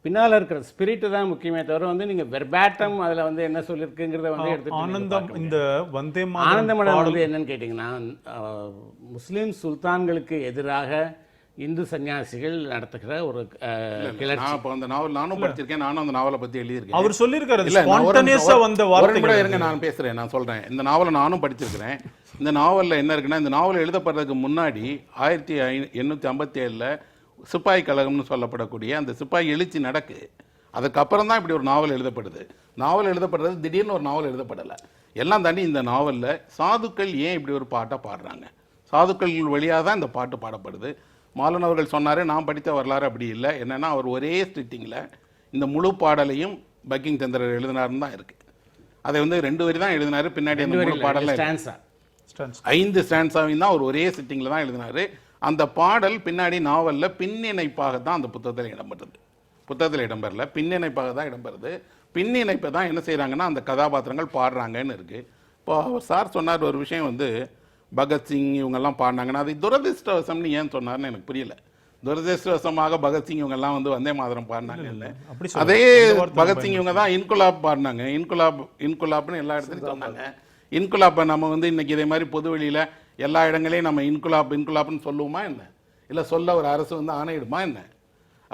பின்னால் இருக்கிற ஸ்பிரிட்டு தான் முக்கியமே தவிர வந்து நீங்கள் வெர்பாட்டம் அதில் வந்து என்ன சொல்லியிருக்குங்கிறத வந்து எடுத்துட்டு ஆனந்தம் இந்த வந்தே ஆனந்தமடம் வந்து என்னன்னு கேட்டிங்கன்னா, முஸ்லீம் சுல்தான்களுக்கு எதிராக இந்து சன்னியாசிகள் நடத்துகிற ஒரு கிளர்ச்சி. இப்போ அந்த நாவல் நானும் படிச்சிருக்கேன், நானும் அந்த நாவலை பற்றி எழுதியிருக்கேன். அவர் சொல்லியிருக்காரு ஸ்பான்டேனியஸா வந்த வார்த்தைகள். இருங்க, நான் பேசுகிறேன், நான் சொல்கிறேன். இந்த நாவலை நானும் படிச்சிருக்கிறேன். இந்த நாவலில் என்ன இருக்குன்னா, இந்த நாவல் எழுதப்படுறதுக்கு முன்னாடி 1857 சிப்பாய் கழகம்னு சொல்லப்படக்கூடிய அந்த சிப்பாய் எழுச்சி நடக்கு. அதுக்கப்புறம் தான் இப்படி ஒரு நாவல் எழுதப்படுது. நாவல் எழுதப்படுறது திடீர்னு ஒரு நாவல் எழுதப்படலை. எல்லாம் தாண்டி இந்த நாவலில் சாதுக்கள் ஏன் இப்படி ஒரு பாட்டை பாடுறாங்க, சாதுக்கள் வழியாக தான் இந்த பாட்டு பாடப்படுது. மாலன் அவர்கள் சொன்னார், நான் படித்த வரலாறு அப்படி இல்லை. என்னென்னா அவர் ஒரே ஸ்ட்ரிட்டிங்கில் இந்த முழு பாடலையும் பங்கிம் சந்திரர் எழுதினார்னு தான் இருக்குது. அதை வந்து 2 வரி தான் எழுதினார். பின்னாடி அந்த முழு பாடலில் 5 ஸ்டான்ஸாவையும் தான் அவர் ஒரே சிட்டிங்கில் தான் எழுதினார். அந்த பாடல் பின்னாடி நாவலில் பின்னிணைப்பாக தான் அந்த புத்தகத்தில் இடம்பெறுது. புத்தகத்தில் இடம்பெறல, பின்னிணைப்பாக தான் இடம்பெறுது. பின்னிணைப்பை தான் என்ன செய்கிறாங்கன்னா அந்த கதாபாத்திரங்கள் பாடுறாங்கன்னு இருக்குது. இப்போ சார் சொன்னார் ஒரு விஷயம் வந்து பகத்சிங் இவங்கெல்லாம் பாடினாங்கன்னா அது துரதிருஷ்டவசம்னு ஏன் சொன்னார்னு எனக்கு புரியல. துரதிருஷ்டவசமாக பகத்சிங் இவங்கெல்லாம் வந்து வந்தே மாதரம் பாடினாங்க இல்லை. அதே பகத்சிங் இவங்க தான் இன்குலாப் பாடினாங்க. இன்குலாப்னு எல்லா இடத்துலையும் சொன்னாங்க. இன்குலாப்பை நம்ம வந்து இன்றைக்கி இதே மாதிரி பொது வெளியில் எல்லா இடங்களையும் நம்ம இன்குலாப்னு சொல்லுவோமா என்ன? இல்லை சொல்ல ஒரு அரசு வந்து ஆணையிடுமா என்ன?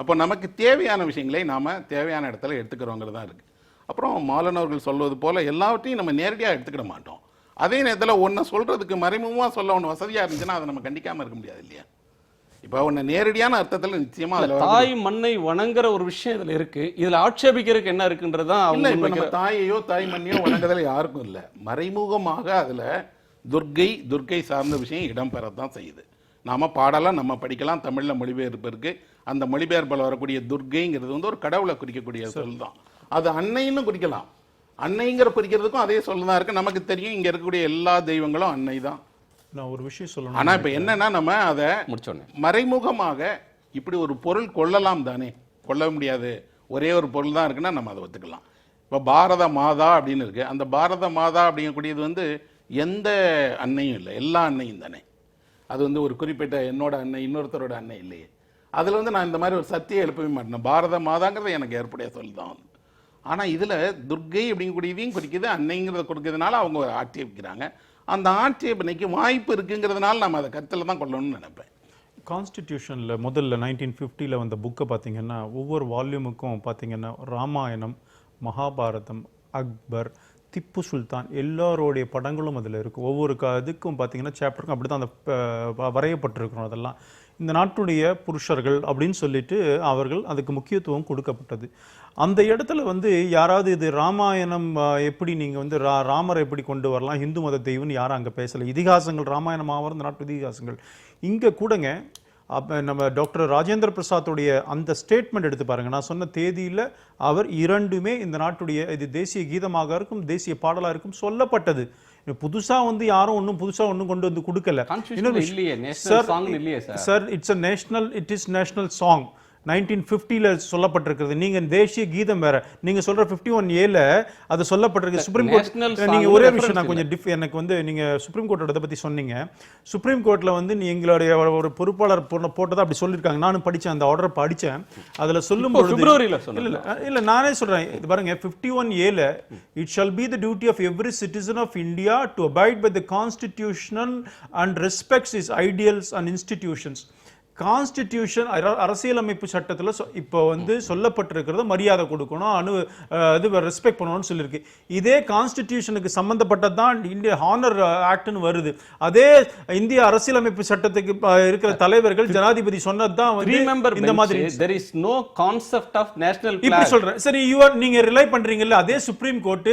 அப்போ நமக்கு தேவையான விஷயங்களை நாம் தேவையான இடத்துல எடுத்துக்கிறோங்கிறது தான் இருக்குது. அப்புறம் மாலன் அவர்கள் சொல்வது போல் எல்லாவற்றையும் நம்ம நேரடியாக எடுத்துக்கிட மாட்டோம். அதே நேரத்தில் ஒன்றை சொல்கிறதுக்கு மறைமுகமாக சொல்ல ஒன்று வசதியாக இருந்துச்சுன்னா அதை நம்ம கண்டிக்காமல் இருக்க முடியாது இல்லையா? இப்போ ஒன்று நேரடியான அர்த்தத்தில் நிச்சயமாக தாய் மண்ணை வணங்குற ஒரு விஷயம் இதில் இருக்குது. இதில் ஆட்சேபிக்கிறதுக்கு என்ன இருக்குன்றது தான் இல்லை. இப்போ அவங்க நம்ம தாயையோ தாய் மண்ணையோ வணங்குறதுல யாருக்கும் இல்லை. மறைமுகமாக அதில் துர்க்கை சார்ந்த விஷயம் இடம்பெறத்தான் செய்யுது. நாம் பாடலாம், நம்ம படிக்கலாம், தமிழில் மொழிபெயர்ப்பு இருக்குது. அந்த மொழிபெயர்ப்பில் வரக்கூடிய துர்க்கைங்கிறது வந்து ஒரு கடவுளை குறிக்கக்கூடிய சொல் தான். அது அன்னைன்னு குறிக்கலாம். அன்னைங்கிற குறிக்கிறதுக்கும் அதே சொல் தான் இருக்குது. நமக்கு தெரியும் இங்கே இருக்கக்கூடிய எல்லா தெய்வங்களும் அன்னை தான். நான் ஒரு விஷயம் சொல்லணும். ஆனால் இப்போ என்னன்னா நம்ம அதை முடிச்சோன்னே மறைமுகமாக இப்படி ஒரு பொருள் கொள்ளலாம் தானே, கொள்ள முடியாது, ஒரே ஒரு பொருள் தான் இருக்குன்னா நம்ம அதை ஒத்துக்கலாம். இப்போ பாரத மாதா அப்படின்னு இருக்குது. அந்த பாரத மாதா அப்படிங்கக்கூடியது வந்து எந்த அன்னையும் இல்லை, எல்லா அன்னையும் தானே. அது வந்து ஒரு குறிப்பிட்ட என்னோட அன்னை இன்னொருத்தரோட அன்னை இல்லையே. அதில் வந்து நான் இந்த மாதிரி ஒரு சத்தியை எழுப்பவே மாட்டேன். பாரத மாதாங்கிறது எனக்கு ஏற்புடைய சொல் தான். ஆனால் இதில் துர்க்கை அப்படிங்கக்கூடியதையும் குறிக்குது, அன்னைங்கிறத கொடுக்கறதுனால அவங்க ஆட்சேபிக்கிறாங்க. அந்த ஆட்சேபனைக்கு வாய்ப்பு இருக்குங்கிறதுனால நம்ம அதை கருத்தில் தான் கொள்ளணும்னு நினைப்பேன். கான்ஸ்டிடியூஷனில் முதல்ல 1950 வந்த புக்கை பார்த்தீங்கன்னா ஒவ்வொரு வால்யூமுக்கும் பார்த்தீங்கன்னா ராமாயணம், மகாபாரதம், அக்பர், திப்பு சுல்தான் எல்லாரோடைய படங்களும் அதில் இருக்கும். ஒவ்வொரு இதுக்கும் பார்த்தீங்கன்னா சாப்டருக்கும் அப்படி தான் அந்த வரையப்பட்டிருக்கணும். அதெல்லாம் இந்த நாட்டுடைய புருஷர்கள் அப்படின்னு சொல்லிட்டு அவர்கள் அதுக்கு முக்கியத்துவம் கொடுக்கப்பட்டது. அந்த இடத்துல வந்து யாராவது இது ராமாயணம் எப்படி நீங்கள் வந்து ராமரை எப்படி கொண்டு வரலாம், இந்து மத தெய்வம்னு யாரும் அங்கே பேசலை. இதிகாசங்கள் ராமாயணம் ஆவார் இந்த நாட்டு இதிகாசங்கள். இங்கே கூடங்க நம்ம டாக்டர் ராஜேந்திர பிரசாத்துடைய அந்த ஸ்டேட்மெண்ட் எடுத்து பாருங்க. நான் சொன்ன தேதியில் அவர் இரண்டுமே இந்த நாட்டுடைய இது தேசிய கீதமாக இருக்கும், தேசிய பாடலாக இருக்கும் சொல்லப்பட்டது. புதுசா வந்து யாரும் ஒன்றும் புதுசா ஒன்றும் கொண்டு வந்து கொடுக்கல. Sir it's a national, it is national song. 1950 சொல்லப்பட்டிருக்கிறது. நீங்க தேசிய கீதம் வேற. நீங்க சொல்ற 51A அது சொல்லப்பட்டிருக்கு. சுப்ரீம் கோர்ட் நீங்க ஒரே விஷயம் நான் கொஞ்சம் எனக்கு வந்து நீங்க சுப்ரீம் கோர்ட்டோட பத்தி சொன்னீங்க. சுப்ரீம் கோர்ட்ல வந்து எங்களுடைய ஒரு பொறுப்பாளர் போட்டதை அப்படி சொல்லியிருக்காங்க. நானும் படிச்சேன், அந்த ஆர்டர் படிச்சேன். அதுல சொல்லும் பொழுது இல்ல நானே சொல்றேன், இது பாருங்க 51A it shall be the duty of every citizen of India to abide by the constitution and respects its ideals and institutions. Constitution அரசியலமைப்பு சட்டத்தில் இப்போ வந்து சொல்லப்பட்டிருக்கிறது மரியாதை கொடுக்கணும், இது ரெஸ்பெக்ட் பண்ணணும்னு சொல்லியிருக்கு. இதே கான்ஸ்டிடியூஷனுக்கு சம்பந்தப்பட்டது தான் இந்திய ஹானர் ஆக்ட்னு வருது. அதே இந்திய அரசியலமைப்பு சட்டத்துக்கு இருக்கிற தலைவர்கள் ஜனாதிபதி சொன்னது தான் வந்து இந்த மாதிரி. there is no concept of national flag. இப்படி சொல்றேன். சரி, நீங்க ரிலை பண்றீங்கல்ல, அதே சுப்ரீம் கோர்ட்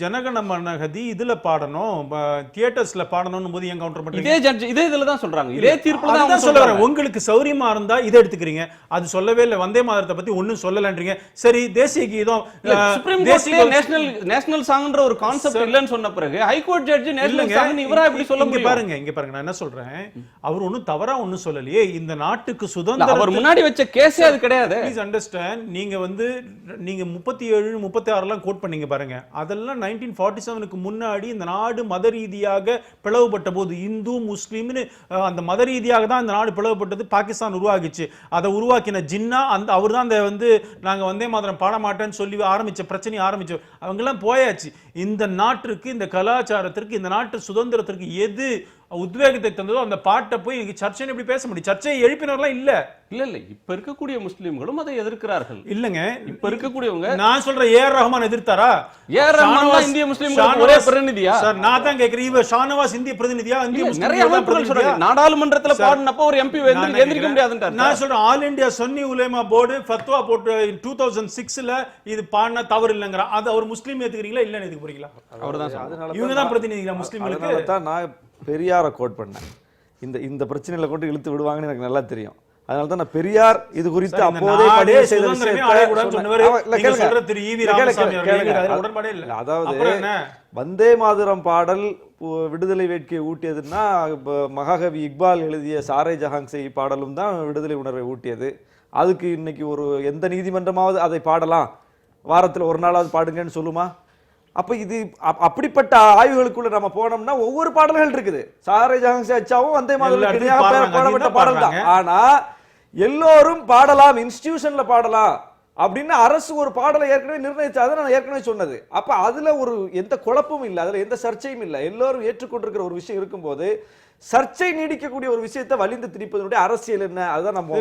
ஜனகண மனகதி இதுல பாடணும், தியேட்டர்ஸ்ல பாடணும்னு போது ஏன் கவுண்டர் பண்றீங்க? இதே இதுல தான் சொல்றாங்க, இதே தீர்ப்புல தான் சொல்றாங்க. உங்களுக்கு சௌரியமா இருந்தா இதை எடுத்துக்கிறீங்க, அது சொல்லவே இல்லை. வந்தே மாதரத்தை பத்தி ஒன்னும் சொல்லலன்றீங்க. சரி, தேசிய கீதம் சுப்ரீம் கோர்ட்ல நேஷனல் சாங்ன்ற ஒரு கான்செப்ட் இல்லன்னு சொன்ன பிறகு ஹைகோர்ட் ஜட்ஜ் நேஷனல் சாங் இவரா இப்படி சொல்ல முடியும்? இங்க பாருங்க நான் என்ன சொல்றேன், அவர் ஒன்னும் தவறா ஒன்னும் சொல்லலையே. இந்த நாட்டுக்கு சுதந்திரம் அவர் முன்னாடி வச்ச கேஸே அது கிடையாது. Please understand. நீங்க வந்து நீங்க 37 36 எல்லாம் கோட் பண்ணீங்க பாருங்க. அதெல்லாம் 1947க்கு முன்னாடி இந்த நாடு மத ரீதியாக பிளவுபட்ட போது இந்து முஸ்லீம்னு அந்த மத ரீதியாக தான் இந்த நாடு பிளவுபட்டது. பாகிஸ்தான் உருவாகிச்சு. அதை உருவாக்கின ஜின்னா அவர் தான் வந்து நாங்க வந்தே மாதரம் பாட மாட்டேன்னு சொல்லி ஆரம்பிச்ச பிரச்சனை ஆரம்பிச்சு. அவங்க எல்லாம் போயாச்சு. இந்த நாட்டிற்கு, இந்த கலாச்சாரத்திற்கு, இந்த நாட்டு சுதந்திரத்திற்கு எது உத்வேகத்தை தந்ததோ அந்த பாட்டை போய் இன்னைக்கு சர்ச்சைன்னு எப்படி பேச முடியும்? சர்ச்சையை எழுப்பினவர்களாம் இல்ல. இப்ப இருக்கக்கூடிய முஸ்லிம்களும் அதை எதிர்க்கிறார்கள். இல்லங்க, இப்ப இருக்கக்கூடியவங்க நான் சொல்றேன், ஏஆர் ரஹ்மான் எதிர்த்தாரா? ஏஆர் ரஹ்மான் இந்திய முஸ்லிம்களுக்கு ஒரே பிரதிநிதியா? சார் நான் தான் கேக்குறேன், இவ ஷானவாஸ் இந்திய பிரதிநிதியா? இந்திய முஸ்லிம் நிறைய அமைப்புகள் சொல்றாங்க. நாடாளுமன்றத்துல பாடுனப்ப ஒரு எம்பி எந்திரிக்க முடியாதுன்றார். நான் சொல்றேன், ஆல் இந்தியா சுன்னி உலேமா போர்டு ஃபத்வா போட்டு 2006ல இது பாடினா தவறு இல்லங்கற. அது அவர் முஸ்லிம் ஏத்துக்கிறீங்களா இல்லன்னு ஏத்துக்க போறீங்களா? அவர்தான் இவங்க தான் பிரதிநிதிகளா முஸ்லிம்களுக்கு? தான் நான் பெரியாரை கோட் பண்ணேன். இந்த பிரச்சனையில கொண்டு இழுத்து விடுவாங்கன்னு எனக்கு நல்லா தெரியும். அதனால தான் நான் பெரியார் இது குறித்து அப்போதே பதிவு செய்த விஷயத்தை, அதாவது வந்தே மாதரம் பாடல் விடுதலை வேட்கையை ஊட்டியதுன்னா மகாகவி இக்பால் எழுதிய சாரே ஜஹாங்சே பாடலும் தான் விடுதலை உணர்வை ஊட்டியது. அதுக்கு இன்னைக்கு ஒரு எந்த நீதிமன்றமாவது அதை பாடலாம், வாரத்தில் ஒரு நாளாவது பாடுங்கன்னு சொல்லுமா? அப்ப இது அப்படிப்பட்ட ஆய்வுகளுக்குள்ள நம்ம போனோம்னா ஒவ்வொரு பாடல்கள் இருக்குது. சாரே ஜஹாங்சே அச்சாவும் வந்தே மாதரம் பாடப்பட்ட பாடல் தான். ஆனா எல்லோரும் பாடலாம், இன்ஸ்டிடியூஷன்ல பாடலாம் அப்படின்னு அரசு ஒரு பாடலை ஏற்கனவே நிர்ணயிச்சாத நான் ஏற்கனவே சொன்னது. அப்ப அதுல ஒரு எந்த குழப்பமும் இல்லை, அதுல எந்த சர்ச்சையும் இல்லை. எல்லோரும் ஏற்றுக்கொண்டிருக்கிற ஒரு விஷயம் இருக்கும்போது சர்ச்சை நீடிக்கக்கூடிய ஒரு விஷயத்தை வலிந்து திணிப்பதனுடைய அரசியல் என்ன? அதுதான் நம்ம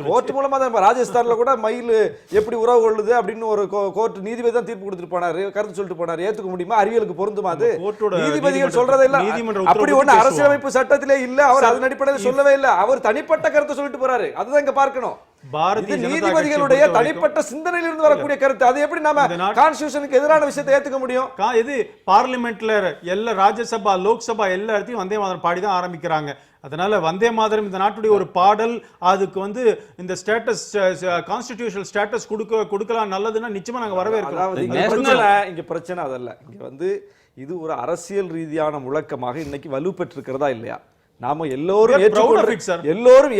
கோர்ட் மூலமா தான் ராஜஸ்தான்ல கூட மயில் எப்படி உறவு கொள்ளுது அப்படின்னு ஒரு கோர்ட் நீதிபதி தான் தீர்ப்பு கொடுத்துட்டு போனாரு, கருத்து சொல்லிட்டு போனாரு. ஏத்துக்க முடியுமா? அறிவியலுக்கு பொருந்துமா? அது நீதிபதிகள் சொல்றதே இல்ல. அப்படி ஒண்ணு அரசியலமைப்பு சட்டத்திலே இல்ல. அவர் அதன் அடிப்படையில் சொல்லவே இல்லை. அவர் தனிப்பட்ட கருத்தை சொல்லிட்டு போறாரு. அதுதான் இங்க பார்க்கணும். நீதிபதிகளுடைய தனிப்பட்ட சிந்தனையில் இருந்து வரக்கூடிய கருத்து. அது எப்படி நாம கான்ஸ்டிடியூஷனுக்கு எதிரான விஷயத்தை ஏத்துக்க முடியும்? இது பார்லிமெண்ட்ல எல்லா ராஜ்யசபா லோக்சபா எல்லா இடத்தையும் வந்தே மாதரம் பாடி தான் ஆரம்பிக்கிறாங்க. அதனால வந்தே மாதரம் இந்த நாட்டுடைய ஒரு பாடல். அதுக்கு இந்த ஸ்டேட்டஸ் கான்ஸ்டிடியூஷனல் ஸ்டேட்டஸ் கொடுக்கலாம் நல்லதுன்னா நிச்சயமா நாங்க வரவேற்கிறோம். இங்க பிரச்சனை அதல்ல. இங்க இது ஒரு அரசியல் ரீதியான முழக்கமாக இன்னைக்கு வலுப்பெற்றிருக்கிறதா இல்லையா? நாம எல்லோரும்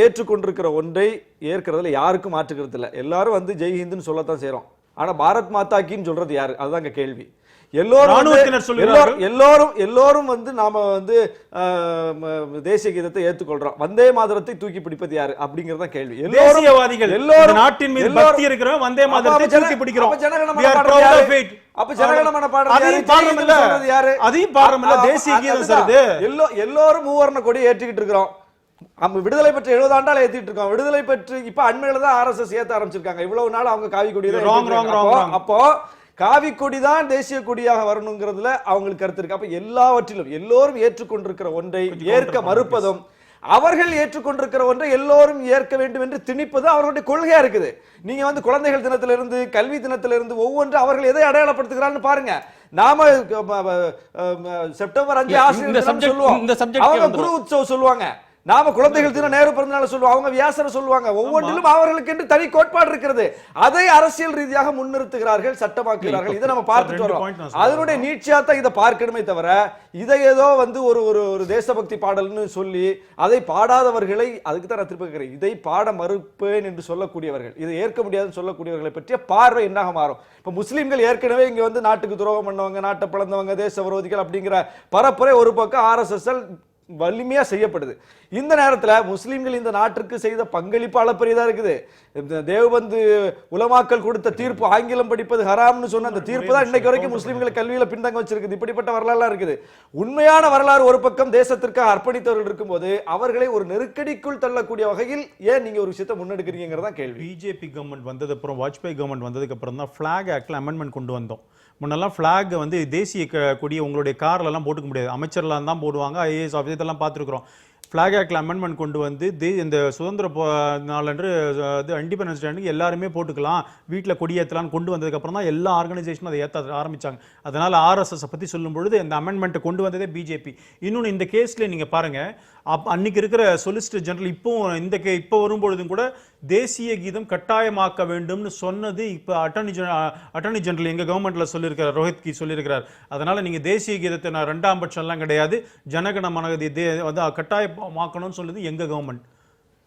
ஏற்றுக்கொண்டிருக்கிற ஒன்றை ஏற்கிறதுல யாருக்கும் மாற்றுக்கிறது இல்லை. எல்லாரும் ஜெய்ஹிந்துன்னு சொல்லத்தான் செய்யறோம். ஆனா பாரத் மாதாக்கின்னு சொல்றது யாரு? அதுதான் கேள்வி. எல்லோரும் நாம தேசிய கீதத்தை ஏற்றுக்கொள்றோம். வந்தே மாதரத்தை தூக்கி பிடிப்பது யாரு அப்படிங்கறத கேள்வி. எல்லாரும் நாட்டின் மீது பக்தி இருக்கிறவங்க வந்தே மாதரத்தை தூக்கி பிடிக்கிறோம். அப்ப ஜனகணமன பாடுறது யாரு? அதையும் பாடுறோம்ல, தேசிய கீதம் சொல்றது. எல்லோரும் மூவர்ண கொடி ஏற்றிக்கிட்டு இருக்கிறோம். நம்ம விடுதலை பெற்று 70 ஆண்டால ஏத்திட்டு இருக்கோம். விடுதலை பெற்று இப்ப அண்மையில தான் RSS ஏத்த ஆரம்பிச்சிருக்காங்க. இவ்வளவு நாள் அவங்க காவி கொடி தான். அப்போ காவி கொடி தான் தேசிய கொடியாக வரணுங்கிறதுல அவங்களுக்கு கருத்து இருக்கு. அப்ப எல்லாவற்றிலும் எல்லோரும் ஏற்றுக்கொண்டிருக்கிற ஒன்றை ஏற்க மறுப்பதும், அவர்கள் ஏற்றுக்கொண்டிருக்கிற ஒன்றை எல்லோரும் ஏற்க வேண்டும் என்று திணிப்பதும் அவர்களுடைய கொள்கையா இருக்குது. நீங்க குழந்தைகள் தினத்திலிருந்து கல்வி தினத்திலிருந்து ஒவ்வொன்று அவர்கள் எதை அடையாளப்படுத்துகிறான்னு பாருங்க. நாம செப்டம்பர் 5 ஆசிரியர் சொல்லுவோம், அவங்க குரு உற்சவம் சொல்லுவாங்க. நாம குழந்தைகள் தினம் நேரு பிறந்தநாள் சொல்லுவோம், அவங்க வியாசரை சொல்லுவாங்க. ஒவ்வொன்றிலும் அவர்களுக்கு என்று தனி கோட்பாடு இருக்கிறது. அதை அரசியல் ரீதியாக முன்னிறுத்துகிறார்கள், சட்டமாக்குகிறார்கள். இதை நம்ம பார்த்துட்டு வரோம். அதனுடைய நீட்சியா தான் இதை பார்க்கணுமே தவிர இதை ஏதோ ஒரு தேசபக்தி பாடல்னு சொல்லி அதை பாடாதவர்களை, அதுக்கு தான் நான் திருப்பி கேட்கிறேன், இதை பாட மறுப்பேன் என்று சொல்லக்கூடியவர்கள், இதை ஏற்க முடியாதுன்னு சொல்லக்கூடியவர்களை பற்றிய பார்வை என்னாக மாறும்? இப்ப முஸ்லீம்கள் ஏற்கனவே இங்க நாட்டுக்கு துரோகம் பண்ணவங்க, நாட்டை பிளந்தவங்க, தேச விரோதிகள் அப்படிங்கிற பரப்புரை ஒரு பக்கம் RSS வலிமையா செய்யப்படுது. இந்த நேரத்துல முஸ்லிம்கள் இந்த நாட்டிற்கு செய்த பங்களிப்பு அளப்பரியதா இருக்குது. தேவபந்து உலமாக்கள் கொடுத்த தீர்ப்பு, ஆங்கிலம் படிப்பது ஹராம்னு சொன்ன அந்த தீர்ப்பு தான் இன்னைக்கு வரைக்கும் முஸ்லிம்களை கல்வியில பின்தங்க வச்சிருக்குது. இப்படிப்பட்ட வரலாறு இருக்குது. உண்மையான வரலாறு ஒரு பக்கம் தேசத்திற்காக அர்ப்பணித்தவர்கள் இருக்கும்போது அவர்களை ஒரு நெருக்கடிக்குள் தள்ளக்கூடிய வகையில் ஏன் நீங்க ஒரு விஷயத்தை முன்னெடுக்கிறீங்கிறதா கேள்வி. பிஜேபி கவர்மெண்ட் வந்தது அப்புறம், வாஜ்பாய் கவர்மெண்ட் வந்ததுக்கு அப்புறம் தான் ஃபிளாக் ஆக்ட்ல அமெண்ட்மெண்ட் கொண்டு வந்தோம். முன்னெல்லாம் ஃபிளாக் தேசிய கொடியை உங்களுடைய கார்ல எல்லாம் போட்டுக்க முடியாது, அமைச்சர்லாம் தான் போடுவாங்க. IAS ஆஃபீஸ் இதெல்லாம் பார்த்துருக்குறோம். ஃபிளாக் ஆக்ட்ல அமெண்ட்மெண்ட் கொண்டு இந்த சுதந்திர நாளன்று இண்டிபெண்டன்ஸ் டே எல்லாருமே போட்டுக்கலாம், வீட்டில் கொடியேற்றலான்னு கொண்டு வந்ததுக்கு அப்புறம் தான் எல்லா ஆர்கனைசேஷனும் அதை ஏற்ற ஆரம்பிச்சாங்க. அதனால RSS பற்றி சொல்லும் பொழுது இந்த அமெண்ட்மெண்ட்டை கொண்டு வந்ததே பிஜேபி. இன்னொன்று இந்த கேஸ்ல நீங்க பாருங்க, அன்னைக்கு இருக்கிற சொலிசிட்டர் ஜெனரல் இப்போ வரும்பொழுதும் கூட தேசிய கீதம் கட்டாயமாக்க வேண்டும்னு சொன்னது இப்போ அட்டர்னி ஜெனரல் எங்க கவர்மெண்ட்ல சொல்லியிருக்கிறார், ரோஹித் கி சொல்லியிருக்கிறார். அதனால நீங்க தேசிய கீதத்தை 2ஆம் பட்சம் எல்லாம் கிடையாது, ஜனகண மனகதி கட்டாயமாக்கணும்னு சொல்லுது எங்க கவர்மெண்ட்.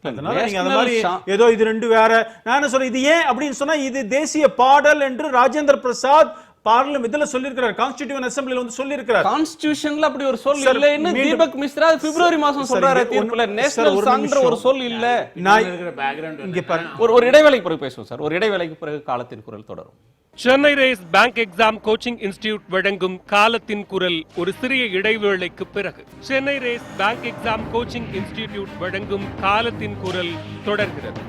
அதனால நீங்க அந்த மாதிரி ஏதோ இது ரெண்டு வேற. நான் என்ன சொல்றேன், இது ஏன் அப்படின்னு சொன்னா, இது தேசிய பாடல் என்று ராஜேந்திர பிரசாத் பார்லிமென்ட் இதுல சொல்லிருக்கார், கான்ஸ்டிடியூஷன் அசெம்பிளில சொல்லிருக்கார். கான்ஸ்டிடியூஷன்ல அப்படி ஒரு சொல் இல்லைன்னு தீபக் மிஸ்ரா பிப்ரவரி மாசம் சொல்றாரு தீர்ப்புல. நேஷனல் சாங்ன்ற ஒரு சொல் இல்ல. இங்க ஒரு இடைவேளைக்கு பிறகு பேசுவோம் சார். ஒரு இடைவேளைக்கு பிறகு காலத்தின் குரல் தொடரும். Chennai race bank exam coaching institute வழங்கும் காலத்தின் குரல் ஒரு சிறிய இடைவேளைக்கு பிறகு. Chennai race bank exam coaching institute வழங்கும் காலத்தின் குரல் தொடர்கிறது.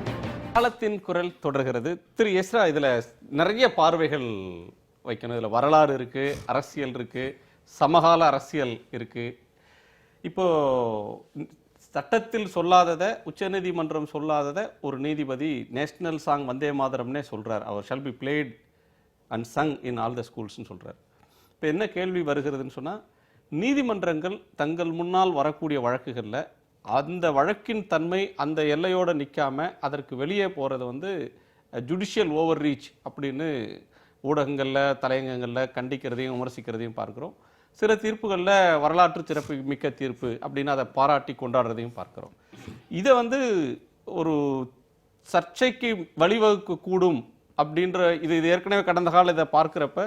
காலத்தின் குரல் தொடர்கிறது. திரு எஸ்ரா, இதுல நிறைய பார்வைகள் வைக்கணும். இதில் வரலாறு இருக்குது, அரசியல் இருக்குது, சமகால அரசியல் இருக்குது. இப்போது சட்டத்தில் சொல்லாததை, உச்சநீதிமன்றம் சொல்லாததை ஒரு நீதிபதி நேஷ்னல் சாங் வந்தே மாதரம்னே சொல்கிறார். அவர் shall be played and sung in all the ஸ்கூல்ஸ்னு சொல்கிறார். இப்போ என்ன கேள்வி வருகிறதுன்னு சொன்னால், நீதிமன்றங்கள் தங்கள் முன்னால் வரக்கூடிய வழக்குகளில் அந்த வழக்கின் தன்மை அந்த எல்லையோடு நிற்காமல் அதற்கு வெளியே போகிறது ஜுடிஷியல் ஓவர் ரீச் அப்படின்னு ஊடகங்களில் தலையங்கங்களில் கண்டிக்கிறதையும் விமர்சிக்கிறதையும் பார்க்குறோம். சில தீர்ப்புகளில் வரலாற்று சிறப்பு மிக்க தீர்ப்பு அப்படின்னு அதை பாராட்டி கொண்டாடுறதையும் பார்க்குறோம். இதை ஒரு சர்ச்சைக்கு வழிவகுக்க கூடும் அப்படின்ற இது ஏற்கனவே கடந்த கால இதை பார்க்குறப்ப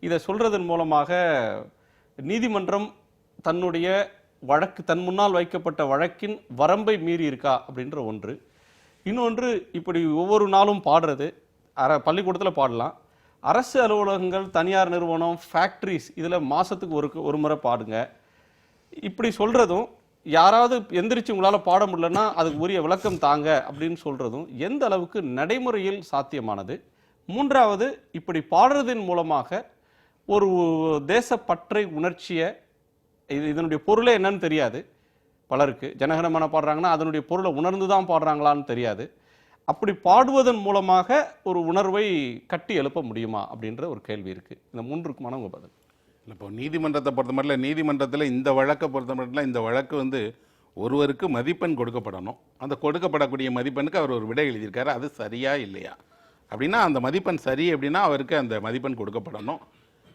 இதை சொல்கிறதன் மூலமாக நீதிமன்றம் தன்னுடைய தன் முன்னால் வைக்கப்பட்ட வழக்கின் வரம்பை மீறி இருக்கா அப்படின்ற ஒன்று. இன்னொன்று, இப்படி ஒவ்வொரு நாளும் பாடுறது, பள்ளிக்கூடத்தில் பாடலாம், அரசு அலுவலகங்கள், தனியார் நிறுவனம், ஃபேக்ட்ரிஸ் இதில் மாதத்துக்கு ஒரு முறை பாடுங்க. இப்படி சொல்றதும், யாராவது எந்திரிச்சு உங்களால பாட முடியலன்னா அதுக்கு உரிய விளக்கம் தாங்க அப்படின்னு சொல்றதும் எந்த அளவுக்கு நடைமுறையில் சாத்தியமானது? மூன்றாவது, இப்படி பாடுறதின் மூலமாக ஒரு தேசப்பற்றை உணர்ச்சியை, இதனுடைய பொருளே என்னன்னு தெரியாது பலருக்கு. ஜனகணமன பாடுறாங்கன்னா அதனுடைய பொருளை உணர்ந்து தான் பாடுறாங்களான்னு தெரியாது. அப்படி பாடுவதன் மூலமாக ஒரு உணர்வை கட்டி எழுப்ப முடியுமா அப்படின்ற ஒரு கேள்வி இருக்கு. இந்த மூன்றுக்குமான உங்க பதில். இப்போ நீதிமன்றத்தை பொறுத்த மட்டும் நீதிமன்றத்தில் இந்த வழக்கை பொறுத்த மட்டும் இந்த வழக்கு வந்து ஒருவருக்கு மதிப்பெண் கொடுக்கப்படணும். அந்த கொடுக்கப்படக்கூடிய மதிப்பெண்ணுக்கு அவர் ஒரு விடை எழுதியிருக்காரு, அது சரியா இல்லையா அப்படின்னா அந்த மதிப்பெண் சரி அப்படின்னா அவருக்கு அந்த மதிப்பெண் கொடுக்கப்படணும்.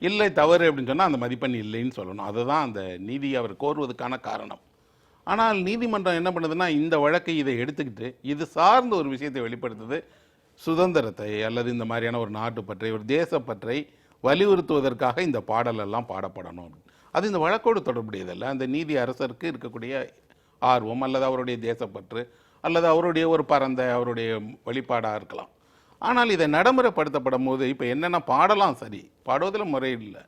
இல்லை தவறு அப்படின்னு சொன்னால் அந்த மதிப்பெண் இல்லைன்னு சொல்லணும். அதுதான் அந்த நீதி அவர் கோருவதற்கான காரணம். ஆனால் நீதிமன்றம் என்ன பண்ணுதுன்னா இந்த வழக்கை இதை எடுத்துக்கிட்டு இது சார்ந்த ஒரு விஷயத்தை வெளிப்படுத்துது. சுதந்திரத்தை அல்லது இந்த மாதிரியான ஒரு நாட்டுப்பற்றை, ஒரு தேசப்பற்றை வலியுறுத்துவதற்காக இந்த பாடலெல்லாம் பாடப்படணும். அது இந்த வழக்கோடு தொடர்புடையதல்ல. அந்த நீதி அரசருக்கு இருக்கக்கூடிய ஆர்வம் அல்லது அவருடைய தேசப்பற்று அல்லது அவருடைய ஒரு பரந்த அவருடைய வழிபாடாக இருக்கலாம். ஆனால் இதை நடைமுறைப்படுத்தப்படும் போது இப்போ என்னென்னா பாடலாம் சரி, பாடுவதில் முறை இல்லை.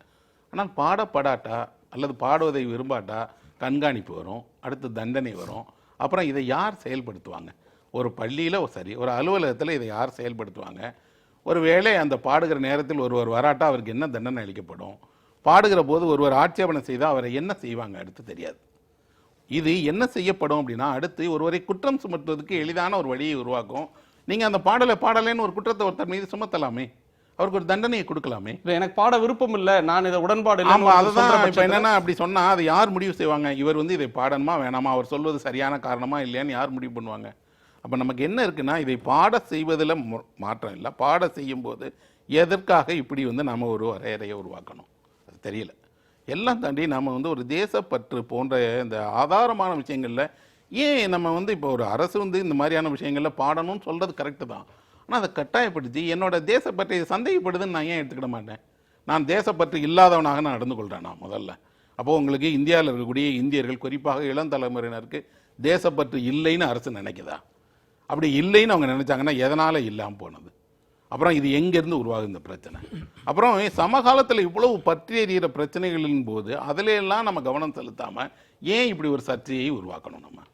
ஆனால் பாடப்படாட்டா அல்லது பாடுவதை விரும்பாட்டா கண்காணிப்பு வரும், அடுத்து தண்டனை வரும். அப்புறம் இதை யார் செயல்படுத்துவாங்க? ஒரு பள்ளியில் சரி, ஒரு அலுவலகத்தில் இதை யார் செயல்படுத்துவாங்க? ஒரு வேளை அந்த பாடுகிற நேரத்தில் ஒருவர் வராட்டா அவருக்கு என்ன தண்டனை அளிக்கப்படும்? பாடுகிற போது ஒருவர் ஆட்சேபனை செய்தால் அவரை என்ன செய்வாங்க அடுத்து தெரியாது. இது என்ன செய்யப்படும் அப்படின்னா அடுத்து ஒருவரை குற்றம் சுமத்துவதற்கு எளிதான ஒரு வழியை உருவாக்கும். நீங்கள் அந்த பாடலைன்னு ஒரு குற்றத்தை ஒருத்தர் மீது சுமத்தலாமே, அவருக்கு ஒரு தண்டனையை கொடுக்கலாமே. எனக்கு பாட விருப்பம் இல்லை, நான் இதை உடன்பாடு இல்லை. ஆமாம், அதுதான் இப்போ என்னென்னா அப்படி சொன்னால் அது யார் முடிவு செய்வாங்க? இவர் வந்து இதை பாடணுமா வேணாமா, அவர் சொல்வது சரியான காரணமா இல்லையான்னு யார் முடிவு பண்ணுவாங்க? அப்போ நமக்கு என்ன இருக்குன்னா இதை பாட செய்வதில் மாற்றம் இல்லை. பாட செய்யும்போது எதற்காக இப்படி வந்து நம்ம ஒரு வரையறையை உருவாக்கணும் அது தெரியல. எல்லாம் தாண்டி நம்ம வந்து ஒரு தேசப்பற்று போன்ற இந்த ஆதாரமான விஷயங்களில் ஏன் நம்ம வந்து இப்போ ஒரு அரசு வந்து இந்த மாதிரியான விஷயங்களில் பாடணும்னு சொல்கிறது கரெக்டு தான். ஆனால் அதை கட்டாயப்படுத்தி என்னோட தேசப்பற்றை சந்தேகப்படுதுன்னு நான் ஏன் எடுத்துக்கிட மாட்டேன்? நான் தேசப்பற்று இல்லாதவனாக நான் நடந்து கொள்கிறேன் நான் முதல்ல. அப்போது உங்களுக்கு இந்தியாவில் இருக்கக்கூடிய இந்தியர்கள் குறிப்பாக இளம் தலைமுறையினருக்கு தேசப்பற்று இல்லைன்னு அரசு நினைக்குதா? அப்படி இல்லைன்னு அவங்க நினைச்சாங்கன்னா எதனால் இல்லாமல் போனது? அப்புறம் இது எங்கேருந்து உருவாகுது இந்த பிரச்சனை? அப்புறம் சமகாலத்தில் இவ்வளவு பற்றி எறிகிற பிரச்சனைகளின் போது அதிலெல்லாம் நம்ம கவனம் செலுத்தாமல் ஏன் இப்படி ஒரு சர்ச்சையை உருவாக்கணும்? நம்ம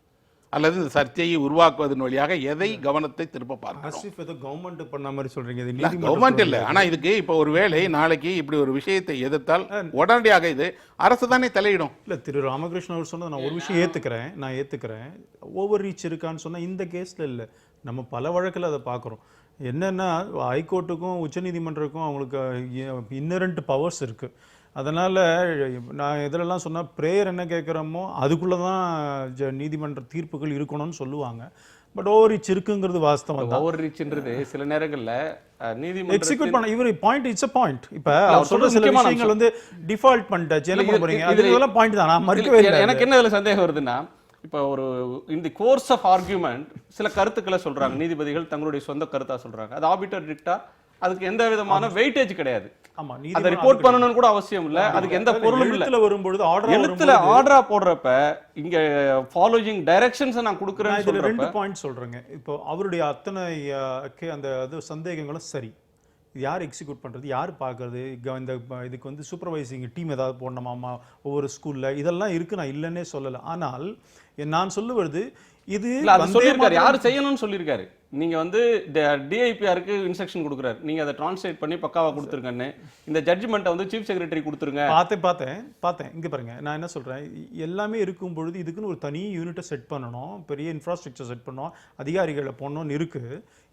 அல்லது இந்த சர்ச்சையை உருவாக்குவதன் வழியாக எதை கவனத்தை திருப்ப பார்க்கணும்? கவர்மெண்ட் பண்ண மாதிரி சொல்றீங்க. கவர்மெண்ட் இல்லை, ஆனால் இதுக்கு இப்போ ஒரு வேளை நாளைக்கு இப்படி ஒரு விஷயத்தை எதிர்த்தால் உடனடியாக இது அரசு தானே தலையிடும். இல்லை, திரு ராமகிருஷ்ணன் அவர் சொன்னது நான் ஒரு விஷயம் ஏற்றுக்கிறேன். ஓவர் ரீச் இருக்கான்னு சொன்னால் இந்த கேஸில் இல்லை, நம்ம பல வழக்கில் அதை பார்க்குறோம். என்னென்னா ஹைகோர்ட்டுக்கும் உச்சநீதிமன்றக்கும் அவங்களுக்கு இன்னரண்ட் பவர்ஸ் இருக்குது. அதனால் நான் இதிலெல்லாம் சொன்னால் ப்ரேயர் என்ன கேட்குறோமோ அதுக்குள்ளே தான் நீதிமன்ற தீர்ப்புகள் இருக்கணும்னு சொல்லுவாங்க. பட் ஓவர் ரீச் இருக்குங்கிறது வாஸ்தவம் தான். ஓவர் ரீச்ன்றது சில நேரங்களில் நீதிமன்றம் எக்ஸிக்யூட் பண்ண இவர் பாயிண்ட் இட்ஸ் a பாயிண்ட். இப்போ அவர் சொல்ற சில விஷயங்கள் வந்து டிஃபால்ட் பண்ணிட்டாச்சு, என்ன பண்ண போறீங்க? அதெல்லாம் பாயிண்ட் தான், நான் மறுக்கவே இல்லை. எனக்கு என்ன இதில் சந்தேகம் வருதுன்னா, இப்போ ஒரு இந்த கோர்ஸ் ஆஃப் ஆர்கியூமெண்ட் சில கருத்துக்களை சொல்றாங்க, நீதிபதிகள் தங்களுடைய சொந்த கருத்தா சொல்றாங்க. அது ஆர்பிட்டர் டிக்டா, அதுக்கு எந்த விதமான வெயிட்டேஜ் கிடையாது. ஆமா, அதை ரிப்போர்ட் பண்ணணும்னு கூட அவசியம் இல்லை, அதுக்கு எந்த பொருளும் இல்லை. வரும்பொழுது எழுத்துல ஆர்டரா போடுறப்ப இங்க ஃபாலோயிங் டைரக்ஷன்ஸ் நான் கொடுக்குறேன். இதுல ரெண்டு பாயிண்ட் சொல்றேங்க. இப்போ அவருடைய அத்தனை அந்த சந்தேகங்களும் சரி, யார் எக்ஸிக்யூட் பண்ணுறது, யார் பார்க்கறது, இந்த இதுக்கு வந்து சூப்பர்வைசிங் டீம் ஏதாவது போடணுமாமா ஒவ்வொரு ஸ்கூலில், இதெல்லாம் இருக்குது, நான் இல்லைன்னே சொல்லலை. ஆனால் நான் சொல்லுவது இது சொல்லியிருக்காரு, யார் செய்யணும்னு சொல்லியிருக்காரு. நீங்க வந்து டிஐபிஆருக்கு இன்ஸ்ட்ரக்ஷன் கொடுக்குறாரு, நீங்க அதை டிரான்ஸ்லேட் பண்ணி பக்காவா கொடுத்துருங்கன்னு. இந்த ஜட்ஜ்மெண்ட்டை வந்து சீஃப் செக்ரட்டரி கொடுத்துருங்க. பார்த்தேன் இங்க பாருங்க, நான் என்ன சொல்றேன், எல்லாமே இருக்கும் பொழுது இதுக்குன்னு ஒரு தனி யூனிட்டை செட் பண்ணணும், பெரிய இன்ஃப்ராஸ்ட்ரக்சர் செட் பண்ணணும், அதிகாரிகளை போடணும்னு இருக்கு.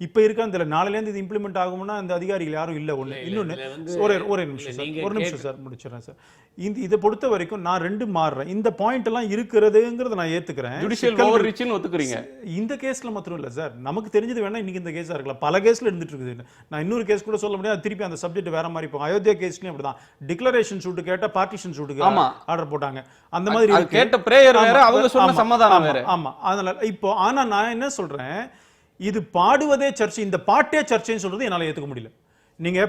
இப்போ இருக்கா இந்த நாளையிலேருந்து இது இம்ப்ளிமெண்ட் ஆகும்னா அந்த அதிகாரிகள் யாரும் இல்லை. இன்னொன்று ஒரு நிமிஷம் சார் முடிச்சிடறேன் சார். இதை பொறுத்த வரைக்கும் நான் ரெண்டு மாறுறேன். இந்த பாயிண்ட் எல்லாம் இருக்கிறதுங்கிறத நான் ஏத்துக்கிறேன். இந்த கேஸ்ல மாத்திரம் இல்லை சார், நமக்கு தெரிஞ்சது வேணா இன்னைக்கு இந்த கேஸா இருக்கலாம், பல கேஸ்ல இருந்துட்டு இருக்குது. நான் இன்னொரு கேஸ் கூட சொல்ல முடியாது, திருப்பி அந்த சப்ஜெக்ட் வேற மாதிரி போகும். அயோத்தியா கேஸ்லயும் அப்படிதான், டிக்ளரேஷன் ஷூட் கேட்ட பார்ட்டிஷன் ஷூட்டுக்கு ஆர்டர் போட்டாங்க. அந்த மாதிரி கேட்ட பிரேயர் வேற, அவங்க சொன்ன சமாதானம் வேற. ஆமா, அதனால இப்போ ஆனா நான் என்ன சொல்றேன், இது பாடுவதே சர்ச்சை, இந்த பாட்டே சர்ச்சைன்னு சொல்றது என்னால ஏத்துக்க முடியல. நீங்க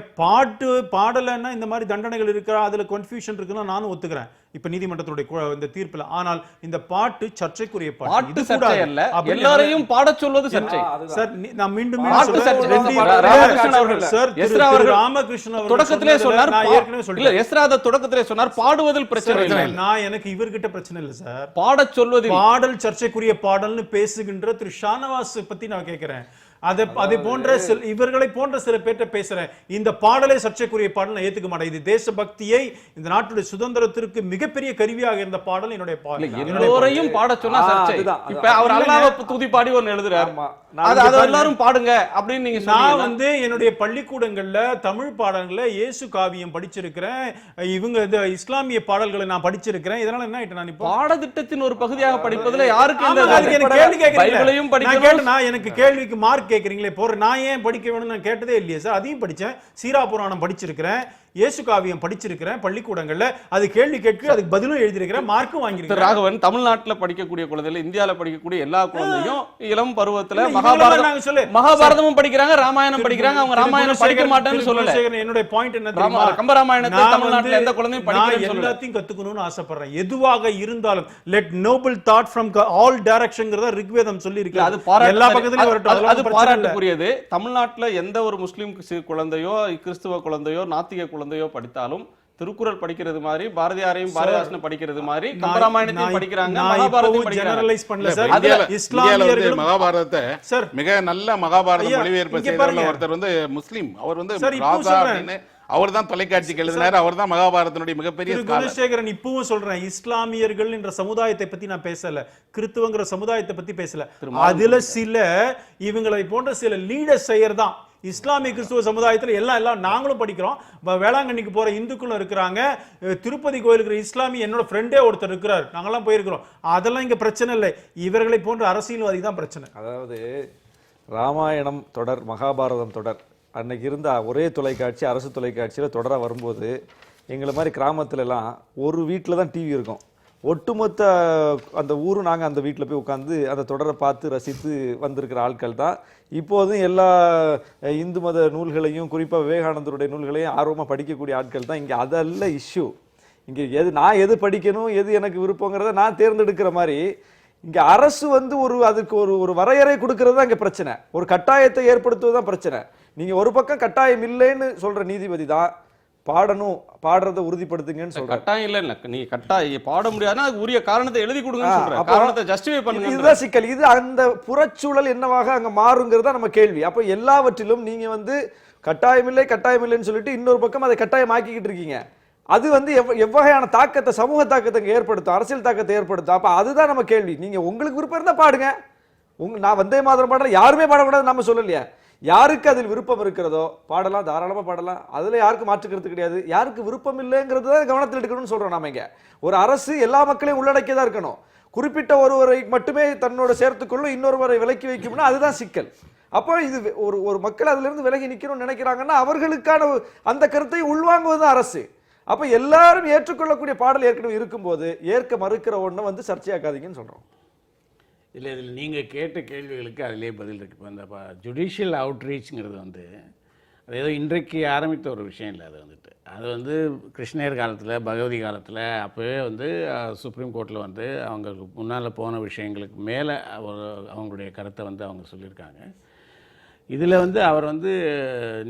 பாடலைன்னா இந்த மாதிரி தண்டனைகள் இருக்கிற அதுல கன்ஃபியூஷன் இருக்குன்னா நானும் ஒத்துக்கிறேன் இப்ப நீதிமன்றத்துடைய இந்த தீர்ப்புல. ஆனால் இந்த பாட்டு சர்ச்சைக்குரிய பாட்டு. பாட்டு சர்ச்சை அல்ல, எல்லாரையும் பாடச் சொல்வது சர்ச்சை. சார் நான் மீண்டும் ராமகிருஷ்ணன் அவர் தொடக்கத்திலே சொன்னார், நான் ஏற்கனவே சொல்றேன், எஸ்ரா தொடக்கத்திலே சொன்னார் பாடுவதில் பிரச்சனை இல்லை. நான் எனக்கு இவர்கிட்ட பிரச்சனை இல்லை சார், பாடச் சொல்வது. பாடல் சர்ச்சைக்குரிய பாடல்னு பேசுகின்ற திரு ஷானவாஸ் பத்தி நான் கேட்கிறேன். அதை போன்ற இவர்களை போன்ற சில பேர்ட்ட பேசுறேன். இந்த பாடலை சர்ச்சைக்குரிய பாடல் நான் ஏத்துக்க மாட்டேன். இது தேசபக்தியை, இந்த நாட்டுடைய சுதந்திரத்திற்கு மிகப்பெரிய கருவியாக இருந்த பாடல் என்னுடைய பாடல். எல்லோரையும் பாட சொன்னா சர்ச்சை. இப்ப அவர் அல்லாஹ்வை துதி பாடி ஒன்னு எழுதுறார், அது எல்லாரும் பாடுங்க அப்படின்னு நீங்க. நான் வந்து என்னுடைய பள்ளிக்கூடங்கள்ல தமிழ் பாடல்கள்ல இயேசு காவியம் படிச்சிருக்கிறேன், இவங்க இந்த இஸ்லாமிய பாடல்களை நான் படிச்சிருக்கிறேன். இதனால என்ன ஆயிட்டு, நான் இப்போ பாடத்திட்டத்தின் ஒரு பகுதியாக படிப்பதுல யாருக்கு கேள்வி கேட்கிறீங்க? நான் எனக்கு கேள்விக்கு மார்க் கேட்கறீங்களே போற, நான் ஏன் படிக்க வேணும்னு நான் கேட்டதே இல்லையே சார். அதையும் படிச்சேன், சீரா புராணம் படிச்சிருக்கிறேன், இயேசு காவியம் படிச்சிருக்கிறேன் பள்ளிக்கூடங்கள்ல. அது கேள்வி கேட்கு அதுக்கு பதிலும் எழுதியிருக்கிறேன், மார்க்கும் வாங்கியிருக்கிறேன். ராகவன், தமிழ்நாட்டில் படிக்கக்கூடிய குழந்தைகள், இந்தியாவில் படிக்கக்கூடிய எல்லா குழந்தையும் இளம் பருவத்துல மகாபாரதமும் படிக்கிறாங்க, ராமாயணம் படிக்கிறாங்க. அவங்க ராமாயணம் படிக்க மாட்டேன்னு சொல்லல. என்னுடைய பாயிண்ட் என்ன தெரியுமா, கம்பராமாயணத்தை தமிழ்நாட்டில் எந்த குழந்தையும் படிக்கணும்னு சொல்லல. எல்லாத்தையும் கத்துக்கணும்னு ஆசைப்படுறேன். எதுவாக இருந்தாலும் let noble thought from all டைரக்ஷன்ங்கறத ரிக்வேதம் சொல்லி இருக்கு. அது எல்லா பக்கத்துலயும் வரட்டும், அது பாராட்டுக்குரியது. தமிழ்நாட்டில் எந்த ஒரு முஸ்லிம் குழந்தையோ, கிறிஸ்துவ குழந்தையோ, நாத்திக குழந்தையோ படித்தாலும் திருக்குறள் படிக்கிறது மாதிரி, பாரதியாரையும் பாரதிதாசன் படிக்கிறது மாதிரி கம்பராமாயணத்தையும் படிக்கிறாங்க, மகாபாரதத்தையும் படிக்கிறாங்க. இஸ்லாமியர்கள் மகாபாரதத்தை மிக நல்ல மகாபாரத மொழிபெயர்ப்பு செய்தவர்ல ஒருத்தர் வந்து முஸ்லிம். அவர் வந்து ராஜா அப்படின்னு அவர் தான் தொலைக்காட்சிக்கு எழுதினார். அவர் தான் மகாபாரதனுடைய மிகப்பெரிய குணசேகரன். இப்பவும் சொல்றேன், இஸ்லாமியர்கள் என்ற சமுதாயத்தை பத்தி நான் பேசல, கிறிஸ்துவங்கிற சமுதாயத்தை பத்தி பேசல. அதுல சில இவங்களை போன்ற சில லீடர் செய்யறதான் இஸ்லாமிய கிறிஸ்துவ சமுதாயத்தில் எல்லாம் நாங்களும் படிக்கிறோம். வேளாங்கண்ணிக்கு போற இந்துக்களும் இருக்கிறாங்க, திருப்பதி கோயிலுக்கு இஸ்லாமிய என்னோட ஃப்ரெண்டே ஒருத்தர் இருக்கிறார், நாங்கெல்லாம் போயிருக்கிறோம். அதெல்லாம் இங்க பிரச்சனை இல்லை, இவர்களை போன்ற அரசியல்வாதி தான் பிரச்சனை. அதாவது ராமாயணம் தொடர், மகாபாரதம் தொடர் அன்னைக்கு இருந்த ஒரே தொலைக்காட்சி அரசு தொலைக்காட்சியில் தொடர வரும்போது எங்களை மாதிரி கிராமத்துலலாம் ஒரு வீட்டில் தான் டிவி இருக்கும். ஒட்டுமொத்த அந்த ஊரும் நாங்கள் அந்த வீட்டில் போய் உட்காந்து அந்த தொடரை பார்த்து ரசித்து வந்திருக்கிற ஆட்கள் தான். இப்போதும் எல்லா இந்து மத நூல்களையும், குறிப்பாக விவேகானந்தருடைய நூல்களையும் ஆர்வமாக படிக்கக்கூடிய ஆட்கள் தான். இங்கே அதல்ல இஷ்யூ. இங்கே நான் எது படிக்கணும், எது எனக்கு விருப்பங்கிறத நான் தேர்ந்தெடுக்கிற மாதிரி இங்கே அரசு வந்து அதுக்கு ஒரு வரையறை கொடுக்கறது தான் இங்கே பிரச்சனை, ஒரு கட்டாயத்தை ஏற்படுத்துவது தான் பிரச்சனை. நீங்கள் ஒரு பக்கம் கட்டாயம் இல்லைன்னு சொல்கிற நீதிபதி தான் பாடணும், பாடுறதை உறுதிப்படுத்துங்கன்னு சொல்ற. கட்டாயம் இல்ல, நீ கட்டாயம் பாட முடியாதுன்னா அதுக்கு உரிய காரணத்தை எழுதி கொடுங்கன்னு சொல்ற, காரணத்தை ஜஸ்டிஃபை பண்ணுங்க. இதுதான் சிக்கல். இது அந்த புறச்சூழல் என்னவாக அங்க மாறுங்கிறதா நம்ம கேள்வி. அப்ப எல்லாவற்றிலும் நீங்க வந்து கட்டாயம் இல்லைன்னு சொல்லிட்டு இன்னொரு பக்கம் அதை கட்டாயம் ஆக்கிக்கிட்டு இருக்கீங்க. அது வந்து எவ்வகையான தாக்கத்தை, சமூக தாக்கத்தை ஏற்படுத்தும், அரசியல் தாக்கத்தை ஏற்படுத்தும். அப்ப அதுதான் நம்ம கேள்வி. நீங்க உங்களுக்கு விருப்பம் இருந்தா பாடுங்க. நான் வந்தே மாதரம் பாடுறேன், யாருமே பாடக்கூடாது நம்ம சொல்லலையா. யாருக்கு அதில் விருப்பம் இருக்கிறதோ பாடலாம், தாராளமாக பாடலாம், அதில் யாருக்கு மாற்றுக்கிறது கிடையாது. யாருக்கு விருப்பம் இல்லைங்கிறது தான் கவனத்தில் எடுக்கணும்னு சொல்கிறோம். நாம இங்கே ஒரு அரசு எல்லா மக்களையும் உள்ளடக்கியதாக இருக்கணும். குறிப்பிட்ட ஒருவரை மட்டுமே தன்னோட சேர்த்துக்கொள்ளும், இன்னொருவரை விலக்கி வைக்கும்னா அதுதான் சிக்கல். அப்போ இது ஒரு மக்கள் அதிலிருந்து விலகி நிற்கணும்னு நினைக்கிறாங்கன்னா அவர்களுக்கான அந்த கருத்தை உள்வாங்குவது அரசு. அப்போ எல்லாரும் ஏற்றுக்கொள்ளக்கூடிய பாடல் ஏற்கனவே இருக்கும்போது ஏற்க மறுக்கிற ஒன்றை வந்து சர்ச்சையாக்காதீங்கன்னு சொல்கிறோம். இல்லை, இதில் நீங்கள் கேட்ட கேள்விகளுக்கு அதிலே பதில் இருக்குது. இப்போ அந்த ஜுடிஷியல் அவுட்ரீச்ங்கிறது வந்து அது ஏதோ இன்றைக்கு ஆரம்பித்த ஒரு விஷயம் இல்லை. அது வந்து கிருஷ்ணர் காலத்தில், பகவதி காலத்தில் அப்போவே வந்து சுப்ரீம் கோர்ட்டில் வந்து அவங்களுக்கு முன்னால் போன விஷயங்களுக்கு மேலே அவங்களுடைய கருத்தை வந்து அவங்க சொல்லியிருக்காங்க. இதில் வந்து அவர் வந்து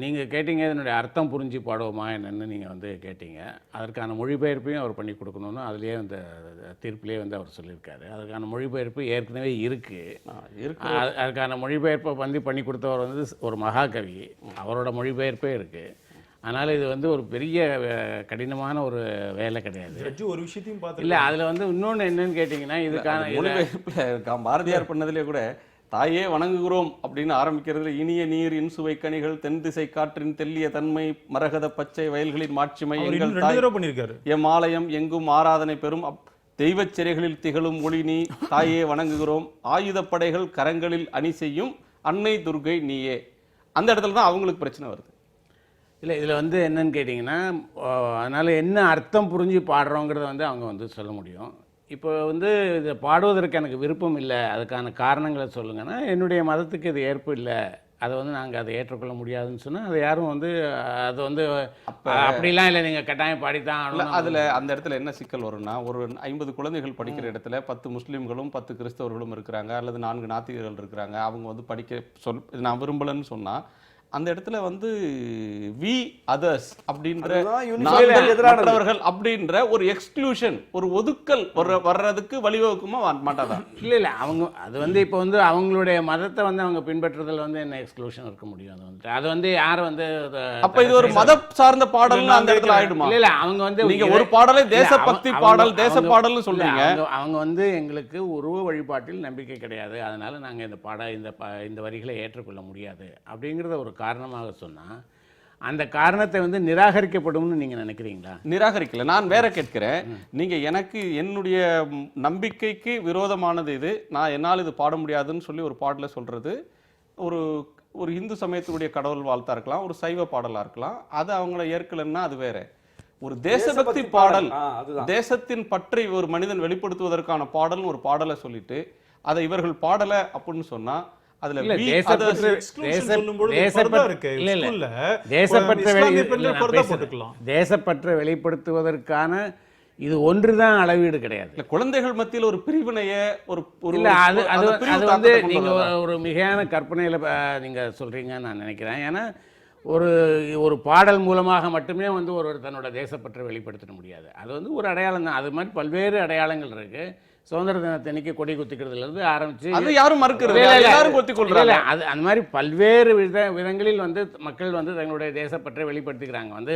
நீங்கள் கேட்டீங்க இதனுடைய அர்த்தம் புரிஞ்சு பாடுவோமா என்னென்னு நீங்கள் வந்து கேட்டீங்க. அதற்கான மொழிபெயர்ப்பையும் அவர் பண்ணி கொடுக்கணும்னு அதுலேயே அந்த தீர்ப்பிலே வந்து அவர் சொல்லியிருக்காரு. அதற்கான மொழிபெயர்ப்பு ஏற்கனவே இருக்குது. அதுக்கான மொழிபெயர்ப்பை வந்து பண்ணி கொடுத்தவர் வந்து ஒரு மகாகவி, அவரோட மொழிபெயர்ப்பே இருக்குது. அதனால் இது வந்து ஒரு பெரிய கடினமான ஒரு வேலை கிடையாது. ஒரு விஷயத்தையும் பார்த்து இல்லை, அதில் வந்து இன்னொன்று என்னன்னு கேட்டிங்கன்னா இதுக்கான மொழிபெயர்ப்பில் பாரதியார் பண்ணதுலேயே கூட தாயே வணங்குகிறோம் அப்படின்னு ஆரம்பிக்கிறதுல இனிய நீர், இன்சுவை கனிகள், தென் திசை காற்றின் தெல்லிய தன்மை, மரகத பச்சை வயல்களின் மாட்சிமை, எங்கள் தாய் எம் ஆலயம் எங்கும் ஆராதனை பெறும் தெய்வச் சிறைகளில் திகழும் ஒளி நீ, தாயே வணங்குகிறோம், ஆயுதப்படைகள் கரங்களில் அணி செய்யும் அன்னை துர்கை நீயே. அந்த இடத்துல தான் அவங்களுக்கு பிரச்சனை வருது. இல்லை, இதில் வந்து என்னன்னு கேட்டிங்கன்னா அதனால் என்ன அர்த்தம் புரிஞ்சு பாடுறோங்கிறத வந்து அவங்க வந்து சொல்ல முடியும். இப்போ வந்து இதை பாடுவதற்கு எனக்கு விருப்பம் இல்லை, அதுக்கான காரணங்களை சொல்லுங்கன்னா என்னுடைய மதத்துக்கு இது ஏற்பு இல்லை அதை வந்து நாங்கள் அதை ஏற்றுக்கொள்ள முடியாதுன்னு சொன்னால் அதை யாரும் வந்து அது வந்து அப்படிலாம் இல்லை, நீங்கள் கட்டாயம் பாடித்தான் இல்ல, ஆகணும். அதுல அந்த இடத்துல என்ன சிக்கல் வரும்னா, ஒரு 50 குழந்தைகள் படிக்கிற இடத்துல 10 முஸ்லீம்களும் 10 கிறிஸ்தவர்களும் இருக்கிறாங்க, அல்லது 4 நாத்திகர்கள் இருக்கிறாங்க. அவங்க வந்து படிக்க இது நான் விரும்பலன்னு சொன்னா, அந்த இடத்துல வந்து வி அதர்ஸ் அப்படின்ற அதுதான் unify நாங்கள் எதிரானது. மற்றவர்கள் அப்படின்ற ஒரு எக்ஸ்க்ளூஷன், ஒரு ஒதுக்கல் வர்றதுக்கு வழிவகுக்குமா மாட்டாதா? இல்லை அவங்க அது வந்து இப்போ வந்து அவங்களுடைய மதத்தை வந்து அவங்க பின்பற்றுறதுல வந்து என்ன எக்ஸ்க்ளூஷன் இருக்க முடியும்? அது வந்து யாரும் வந்து அப்ப இது ஒரு மத சார்ந்த பாடல்னு அந்த இடத்துல ஆயிடுமா? இல்லை அவங்க வந்து நீங்க ஒரு பாடலை தேசபக்தி பாடல், தேச பாடல்னு சொல்றீங்க. அவங்க வந்து எங்களுக்கு உருவ வழிபாட்டில் நம்பிக்கை கிடையாது, அதனால நாங்கள் இந்த வரிகளை ஏற்றுக்கொள்ள முடியாது அப்படிங்கிறத ஒரு காரணமாக சொன்னா, அந்த காரணத்தை வந்து நிராகரிக்கப்படும்னு நீங்க நினைக்கிறீங்களா? நிராகரிக்கல, நான் வேற கேட்கிறேன். நீங்க எனக்கு என்னுடைய நம்பிக்கைக்கு விரோதமானது இது, நான் என்னால் இது பாட முடியாதுன்னு சொல்லி ஒரு பாடல சொல்றது ஒரு இந்து சமயத்துடைய கடவுள் வாழ்த்தா இருக்கலாம், ஒரு சைவ பாடலா இருக்கலாம். அது அவங்கள ஏற்கலன்னா அது வேற. ஒரு தேசபக்தி பாடல், அதுதான். தேசத்தின் பற்றி ஒரு மனிதன் வெளிப்படுத்துவதற்கான பாடல்னு ஒரு பாடலை சொல்லிட்டு அதை இவர்கள் பாடல அப்படின்னு சொன்னா, அதுல இல்ல, we தேசப்பற்று- others- தேசப்பற்றை வெளிப்படுத்துவதற்கான இது ஒன்றுதான் அளவீடு கிடையாது. இல்ல, குழந்தைகள் மத்தியில் ஒரு பிரிவினைய இல்ல அது வந்து நீங்க ஒரு மிகையான கற்பனையில நீங்க சொல்றீங்கன்னு நான் நினைக்கிறேன். ஏன்னா ஒரு பாடல் மூலமாக மட்டுமே வந்து ஒருவர் தன்னோட தேசப்பற்றை வெளிப்படுத்த முடியாது. அது வந்து ஒரு அடையாளம் தான். அது மாதிரி பல்வேறு அடையாளங்கள் இருக்கு. சுதந்திர தினத்தன்னைக்கு கொடி குத்திக்கிறதுல இருந்து ஆரம்பிச்சு அது யாரும் மறுக்கிறது இல்ல, எல்லாரும் கொத்தி கொள்றாங்க. அது அந்த மாதிரி பல்வேறு விதங்களில் வந்து மக்கள் வந்து தங்களுடைய தேசப்பற்றை வெளிப்படுத்திக்கிறாங்க. வந்து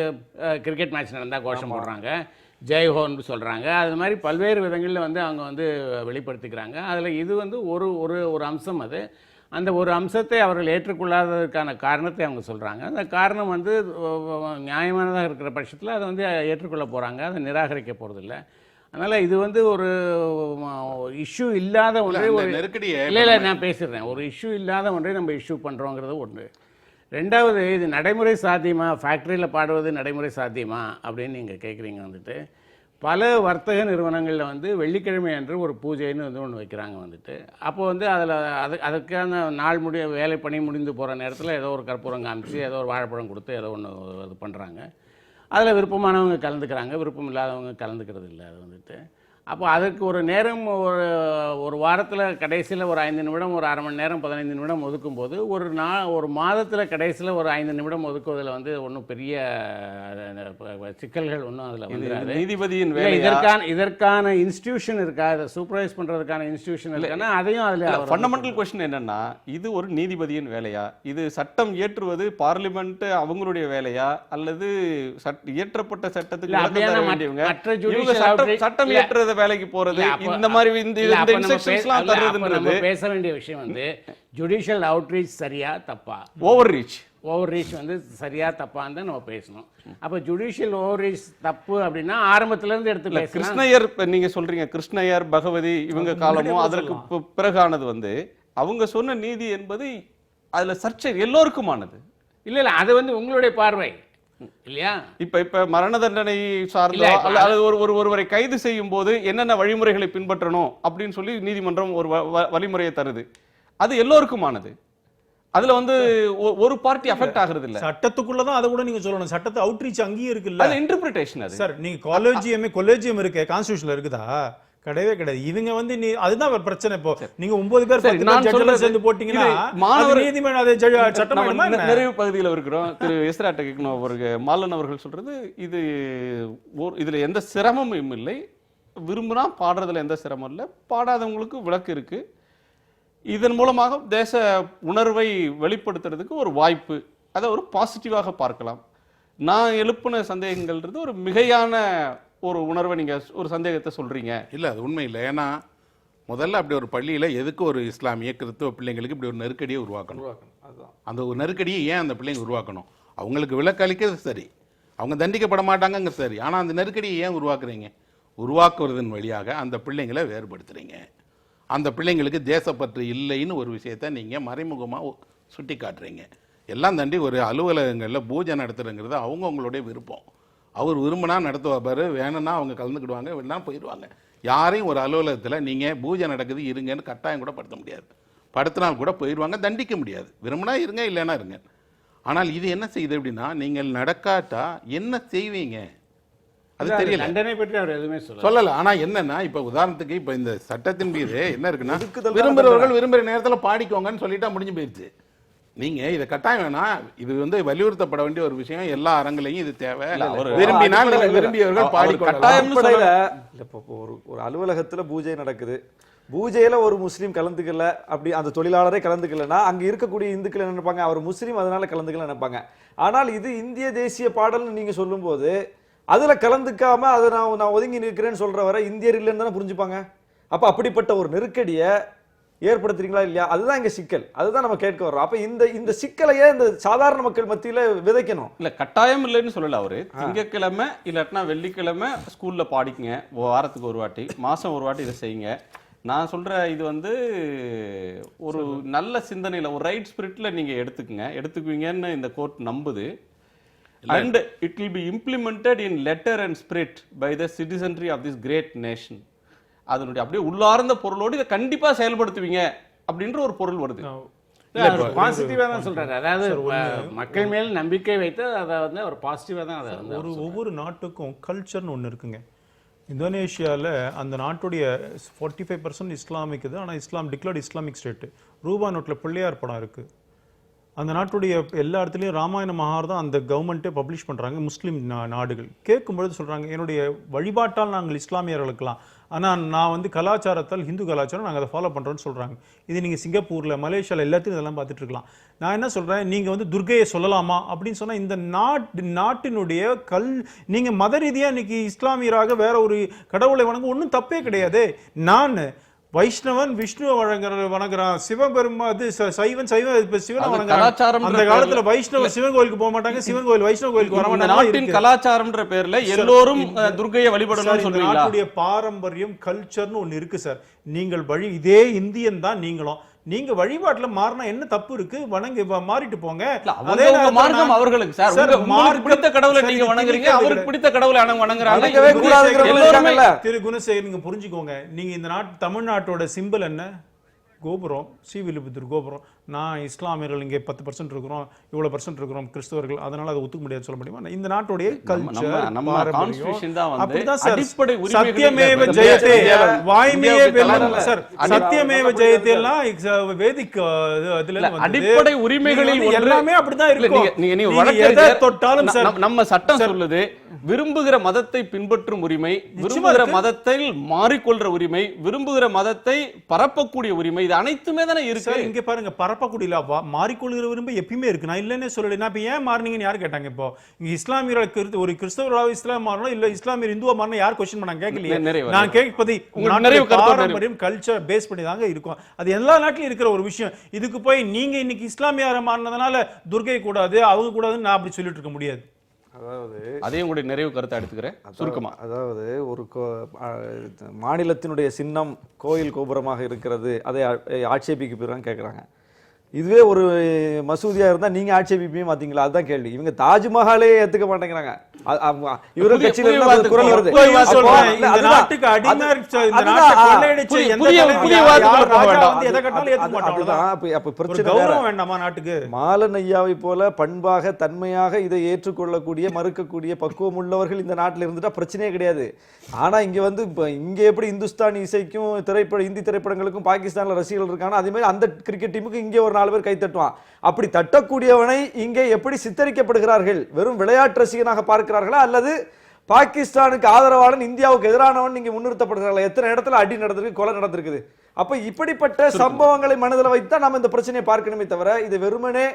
கிரிக்கெட் மேட்ச் நடந்தால் கோஷம் போடுறாங்க, ஜெய்ஹோன்னு சொல்கிறாங்க. அது மாதிரி பல்வேறு விதங்களில் வந்து அவங்க வந்து வெளிப்படுத்திக்கிறாங்க. அதில் இது வந்து ஒரு அம்சம். அது அந்த ஒரு அம்சத்தை அவர்கள் ஏற்றுக்கொள்ளாததற்கான காரணத்தை அவங்க சொல்கிறாங்க. அந்த காரணம் வந்து நியாயமானதாக இருக்கிற பட்சத்தில் அதை வந்து ஏற்றுக்கொள்ள போகிறாங்க, அதை நிராகரிக்க போகிறதில்ல. அதனால் இது வந்து ஒரு இஷ்யூ இல்லாத ஒன்றை நெருக்கடியை இல்லை நான் பேசிடுறேன். ஒரு இஷ்யூ இல்லாத ஒன்றை நம்ம இஷ்யூ பண்ணுறோங்கிறது ஒன்று. ரெண்டாவது, இது நடைமுறை சாத்தியமா, ஃபேக்ட்ரியில் பாடுவது நடைமுறை சாத்தியமா அப்படின்னு நீங்கள் கேட்குறீங்க. வந்துட்டு பல வர்த்தக நிறுவனங்களில் வந்து வெள்ளிக்கிழமை அன்று ஒரு பூஜைன்னு வந்து ஒன்று வைக்கிறாங்க. வந்துட்டு அப்போ வந்து அதுக்கான நாள் வேலை பணி முடிந்து போகிற நேரத்தில் ஏதோ ஒரு கற்பூரம் காமிச்சு, ஏதோ ஒரு வாழைப்பழம் கொடுத்து ஏதோ ஒன்று இது பண்ணுறாங்க. அதில் விருப்பமானவங்க கலந்துக்கிறாங்க, விருப்பம் இல்லாதவங்க கலந்துக்கிறது இல்லை. அது வந்துட்டு அப்போ அதுக்கு ஒரு நேரம் ஒரு வாரத்தில் கடைசியில் ஒரு 5 நிமிடம், ஒரு அரை மணி நேரம், 15 நிமிடம் ஒதுக்கும்போது ஒரு மாதத்தில் கடைசியில் ஒரு 5 நிமிடம் ஒதுக்குவதில் வந்து ஒன்றும் பெரிய சிக்கல்கள் ஒன்றும் அதில் வந்து நீதிபதியின் இதற்கான இன்ஸ்டிடியூஷன் இருக்கா, அதை சூப்பர்வைஸ் பண்ணுறதுக்கான இன்ஸ்டிடியூஷன் இருக்கான்னா அதையும் அதில் ஃபண்டமெண்டல் கொஸ்டின் என்னன்னா, இது ஒரு நீதிபதியின் வேலையா, இது சட்டம் இயற்றுவது பார்லிமெண்ட் அவங்களுடைய வேலையா, அல்லது இயற்றப்பட்ட சட்டத்துக்கு சட்டம் இயற்றுறது வேலைக்கு போறது, இந்த மாதிரி இந்த இன்ஸ்ட்ரக்ஷன்ஸ்லாம் தரதுன்றது பேச வேண்டிய விஷயம் வந்து ஜுடிஷியல் அவுட்ரீச் சரியா தப்பா, ஓவர் ரீச் வந்து சரியா தப்பான்னு தான் நம்ம பேசணும். அப்போ ஜுடிஷியல் ஓவர் ரீச் தப்பு அப்படின்னா ஆரம்பத்துல இருந்து எடுத்து பேசலாம். கிருஷ்ணயர் நீங்க சொல்றீங்க, கிருஷ்ணயர் பகவதி இவங்க காலமும் அதற்கு பிறகானது வந்து அவங்க சொன்ன நீதி என்பது அதுல சர்ச்சை எல்லோருக்குமானது. இல்ல அது வந்து உங்களுடைய பார்வை இல்லையா? இப்ப மரண தண்டனை சார்ந்தோ அல்லது ஒருவரை கைது செய்யும் போது என்னென்ன வழிமுறைகளை பின்பற்றணும் அப்படின்னு சொல்லி நீதிமன்றம் ஒரு வழிமுறையை தருது. அது எல்லோருக்குமானது. அதுல வந்து ஒரு பார்ட்டி அஃபெக்ட் ஆகுறது இல்ல. சட்டத்துக்குள்ளதான் அதை கூட நீங்க சொல்லணும். சட்டத்தை அவுட்ரீச் அங்கேயும் இருக்குல்ல, அது இன்டர்பிரிட்டேஷன். அது சார் நீங்க கொலேஜியம் இருக்கு, கான்ஸ்டிடியூஷன்ல இருக்குதா? கிடையவே கிடையாது. இவங்க வந்து அதுதான் ஒரு பிரச்சனை. இப்போ நீங்க 9 பேர் சேர்ந்து போட்டீங்கன்னா மாணவர் நீதிமன்றம் அதை சட்டம் நிறைவு பகுதியில் இருக்கிறோம். திரு எஸ்ராட்ட கேட்கணும். அவருக்கு மாலன் அவர்கள் சொல்றது இதுல எந்த சிரமமும் இல்லை, விரும்புனா பாடுறதுல எந்த சிரமம் இல்லை, பாடாதவங்களுக்கு விலக்கு இருக்கு. இதன் மூலமாக தேச உணர்வை வெளிப்படுத்துறதுக்கு ஒரு வாய்ப்பு, அதை ஒரு பாசிட்டிவாக பார்க்கலாம். நான் எழுப்பின சந்தேகங்கள்ன்றது ஒரு மிகையான ஒரு உணர்வை நீங்க ஒரு சந்தேகத்தை சொல்றீங்க. இல்லை, அது உண்மை இல்லை. ஏன்னா முதல்ல அப்படி ஒரு பள்ளியில் எதுக்கு ஒரு இஸ்லாமிய கிறிஸ்துவ பிள்ளைங்களுக்கு இப்படி ஒரு நெருக்கடியை உருவாக்கணும்? அந்த ஒரு நெருக்கடியை ஏன் அந்த பிள்ளைங்க உருவாக்கணும்? அவங்களுக்கு விலக்கு அளிக்கிறது சரி, அவங்க தண்டிக்கப்பட மாட்டாங்க சரி, ஆனால் அந்த நெருக்கடியை ஏன் உருவாக்குறீங்க? உருவாக்குவதன் வழியாக அந்த பிள்ளைங்களை வேறுபடுத்துறீங்க. அந்த பிள்ளைங்களுக்கு தேசப்பற்று இல்லைன்னு ஒரு விஷயத்தை நீங்கள் மறைமுகமாக சுட்டி காட்டுறீங்க. எல்லாம் தாண்டி ஒரு அலுவலகங்களில் பூஜை நடத்துறங்கிறது அவங்கவுங்களுடைய விருப்பம். அவர் விரும்பினா நடத்துவார், வேணும்னா அவங்க கலந்துக்கிடுவாங்க, வேணா போயிடுவாங்க. யாரையும் ஒரு அலுவலகத்தில் நீங்கள் பூஜை நடக்குது இருங்கன்னு கட்டாயம் கூட படுத்த முடியாது. படுத்தினால் கூட போயிடுவாங்க, தண்டிக்க முடியாது. விரும்பினா இருங்க, இல்லைன்னா இருங்க. ஆனால் இது என்ன செய்யுது அப்படின்னா, நீங்கள் நடக்காட்டா என்ன செய்வீங்க அது தெரியல. தண்டனை பற்றி அவர் எதுவுமே சொல்லல. ஆனா என்னன்னா, இப்ப உதாரணத்துக்கு இப்ப இந்த சட்டத்தின் மீது என்ன இருக்குன்னா, விரும்புறவர்கள் விரும்புற நேரத்துல பாடிக்கோங்கன்னு சொல்லிட்டா முடிஞ்சு போயிடுச்சு. நீங்க இதை கட்டாயம் வேணாம், இது வந்து வலியுறுத்தப்பட வேண்டிய ஒரு விஷயம். எல்லா அரங்குலையும் இது தேவை. விரும்பினால் விரும்பியவர்கள் பாடிக்கொள்ளலாம். ஒரு அலுவலகத்துல பூஜை நடக்குது, பூஜையில ஒரு முஸ்லீம் கலந்துக்கல, அப்படி அந்த தொழிலாளரே கலந்துக்கலன்னா அங்க இருக்கக்கூடிய இந்துக்கள் என்ன நினைப்பாங்க, அவர் முஸ்லீம் அதனால கலந்துக்கல நினைப்பாங்க. ஆனால் இது இந்திய தேசிய பாடல்னு நீங்க சொல்லும் போது அதுல கலந்துக்காம அதை நான் ஒதுங்கி நிற்கிறேன்னு சொல்ற வரை இந்தியர் இல்லைன்னு தானே புரிஞ்சுப்பாங்க. அப்ப அப்படிப்பட்ட ஒரு நெருக்கடியை ஏற்படுத்துறீங்களா இல்லையா, அதுதான் இங்க சிக்கல். அதுதான் நம்ம கேட்க வர்றோம். அப்ப இந்த சிக்கலையே இந்த சாதாரண மக்கள் மத்தியில விதைக்கணும். இல்ல கட்டாயம் இல்லைன்னு சொல்லல அவரு. திங்கட்கிழமை இல்லாட்டினா வெள்ளிக்கிழமை ஸ்கூல்ல பாடிக்குங்க, வாரத்துக்கு ஒரு வாட்டி, மாசம் ஒரு வாட்டி இதை செய்யுங்க. நான் சொல்ற இது வந்து ஒரு நல்ல சிந்தனையில, ஒரு ரைட் ஸ்பிரிட்ல நீங்க எடுத்துக்குவீங்கன்னு இந்த court நம்புது. And it will be implemented in letter and spirit by the citizenry of this great nation. அதனுடைய அப்படியே உள்ளார்ந்த பொருளோடு இதை கண்டிப்பா செயல்படுத்துவீங்க அப்படின்ற ஒரு பொருள் வருது. பாசிட்டிவா தான் சொல்றாரு. அதாவது மக்கள் மேல் நம்பிக்கை வைத்து அதை வந்து ஒரு பாசிட்டிவா தான் அதை வந்து ஒவ்வொரு நாட்டுக்கும் கல்ச்சர்னு ஒன்று இருக்குங்க. இந்தோனேஷியாவில் அந்த நாட்டுடைய 45% இஸ்லாமிக் இது. ஆனால் இஸ்லாம் டிக்ளர்டு இஸ்லாமிக் ஸ்டேட்டு. ரூபா நோட்டில் பிள்ளையார் படம் இருக்குது. அந்த நாட்டுடைய எல்லா இடத்துலையும் ராமாயண மகாபாரதம் அந்த கவர்மெண்ட்டே பப்ளிஷ் பண்ணுறாங்க. முஸ்லீம் நாடுகள் கேட்கும்பொழுது சொல்கிறாங்க, என்னுடைய வழிபாட்டால் நாங்கள் இஸ்லாமியர்களுக்கலாம், ஆனால் நான் வந்து கலாச்சாரத்தால் ஹிந்து கலாச்சாரம் நாங்கள் அதை ஃபாலோ பண்ணுறோன்னு சொல்கிறாங்க. இது நீங்கள் சிங்கப்பூரில், மலேசியாவில் எல்லாத்தையும் இதெல்லாம் பார்த்துட்டு இருக்கலாம். நான் என்ன சொல்கிறேன், நீங்கள் வந்து துர்கையை சொல்லலாமா அப்படின்னு சொன்னால் இந்த நாட்டினுடைய நீங்கள் மத ரீதியாக இன்னைக்கு இஸ்லாமியராக வேற ஒரு கடவுளை வணங்க ஒன்றும் தப்பே கிடையாது. நான் வைஷ்ணவன் விஷ்ணுவை வணங்குறான், சிவபெருமா சைவன் சிவனை வணங்குறான். அந்த காலத்துல வைஷ்ணவ சிவன் கோயிலுக்கு போக மாட்டாங்க, சிவன் கோயில் வைஷ்ணவ கோயிலுக்கு வர மாட்டாங்க. நாட்டின் கலாச்சாரம்ன்ற பேர்ல எல்லோரும் துர்க்கையை வழிபடணும்னு சொல்றீங்களா? நாட்டுடைய பாரம்பரியம் கல்ச்சர்னு ஒண்ணு இருக்கு சார். நீங்கள் இதே இந்தியன் தான் நீங்களும். நீங்க வழிபாட்டுல மாறினா என்ன தப்பு இருக்கு? வணங்கி மாறிட்டு போங்க. அதே மார்க்கம் அவர்களுக்கு சார். உங்களுக்கு பிடித்த கடவுளை நீங்க வணங்குறீங்க, அவருக்கு பிடித்த கடவுளை வணங்குறாங்க. திரு குணசேகர், நீங்க புரிஞ்சுக்கோங்க. நீங்க இந்த தமிழ்நாட்டோட சிம்பிள் என்ன? கோபுரம், ஸ்ரீவில்லிபுத்தூர் கோபுரம். நான் இஸ்லாமியர்கள் இங்கே 10% இருக்கிறோம், இவ்வளவு % இருக்கிறோம் கிறிஸ்தவர்கள், அதனால அதை ஒத்துக்க முடியாது சொல்ல முடியுமா? இந்த நாட்டுடைய கல்ச்சர் அப்படிதான் சார். சத்தியமேவ ஜெயதே, வாய்மையே வெல்லும் சார். சத்தியமேவ ஜெயதே எல்லாம் வேதிக் அதுல அடிப்படை உரிமைகளில் எல்லாமே அப்படிதான் இருக்கும். நீங்க எதை தொட்டாலும் சார் நம்ம சட்டம் சொல்லுது, விரும்புகிற மதத்தை பின்பற்றும் உரிமை, விரும்புகிற மதத்தை மாறிக்கொள்ற உரிமை, விரும்புகிற மதத்தை பரப்பக்கூடிய உரிமை, இது அனைத்துமே தானே இருக்கு. இங்க பாருங்க, பரப்பக்கூடிய மாறிக்கொள்கிற உரிமை எப்பயுமே இருக்கு. நான் இல்லைன்னு சொல்லல. நான் இப்ப ஏன் மாறினீங்கன்னு யாரு கேட்டாங்க? இப்போ இங்க இஸ்லாமியர்களுக்கு ஒரு கிறிஸ்தவராக இஸ்லாம் மாறணும், இல்ல இஸ்லாமியர் இந்துவா மாறணும் யார் கொஸ்டின் பண்ணாங்க? கேட்கலையே. நான் கேட்பது பாரம்பரியம் கல்ச்சர் பேஸ் பண்ணி தாங்க இருக்கும். அது எல்லா நாட்டிலும் இருக்கிற ஒரு விஷயம். இதுக்கு போய் நீங்க இன்னைக்கு இஸ்லாமியார மாறினதுனால துர்கை கூடாது, அவங்க கூடாதுன்னு நான் அப்படி சொல்லிட்டு இருக்க முடியாது. அதாவது அதையும் கூட நிறைவு கருத்தை எடுத்துக்கிறேன் சுருக்கமா. அதாவது ஒரு மாநிலத்தினுடைய சின்னம் கோயில் கோபுரமாக இருக்கிறது, அதை ஆட்சேபிக்க போறான்னு கேட்குறாங்க. இதுவே ஒரு மசூதியா இருந்தா நீங்க ஆட்சேபிப்பே மாத்தீங்களா? அதுதான் கேள்வி. இவங்க தாஜ்மஹாலே ஏத்துக்க மாட்டேங்கிறாங்க. இவரு கட்சியில இருந்து குரல் வருது. இந்த நாட்டுக்கு அடிமை, இந்த நாட்டை கொள்ளையடிச்ச எந்த எதை கட்டாலும் ஏத்துக்க மாட்டாங்க. அப்ப பிரச்சனை கௌரவம் வேண்டாமா நாட்டுக்கு? மாலன் ஐயாவை போல பண்பாக தன்மையாக இதை ஏற்றுக்கொள்ளக்கூடிய மறுக்கக்கூடிய பக்குவம் உள்ளவர்கள் இந்த நாட்டில் இருந்துட்டா பிரச்சனையே கிடையாது. ஆனா இங்க வந்து இங்க எப்படி இந்துஸ்தானி இசைக்கும் இந்தி திரைப்படங்களுக்கும் பாகிஸ்தான்ல ரசிகர்கள் இருக்காங்க, அதே மாதிரி அந்த கிரிக்கெட் டீமுக்கு இங்கே ஒரு 4 பேர் கை தட்டுவான். அப்படி தட்டக்கூடியவனை இங்கே எப்படி சித்தரிக்கப்படுகிறார்கள்? வெறும் விளையாட்டு ரசிகனாக பார்க்கிறார்களா, அல்லது பாகிஸ்தானுக்கு ஆதரவாளன் இந்தியாவுக்கு எதிரானவன் நீங்க முன்னிறுத்தப்படுகிறார்களா? எத்தனை இடத்துல அடி நடந்திருக்கு, கொலை நடந்திருக்குது. அப்ப இப்படிப்பட்ட சம்பவங்களை மனதில் வைத்தா நம்ம இந்த பிரச்சனையை பார்க்கணுமே தவிர இது வெறுமனே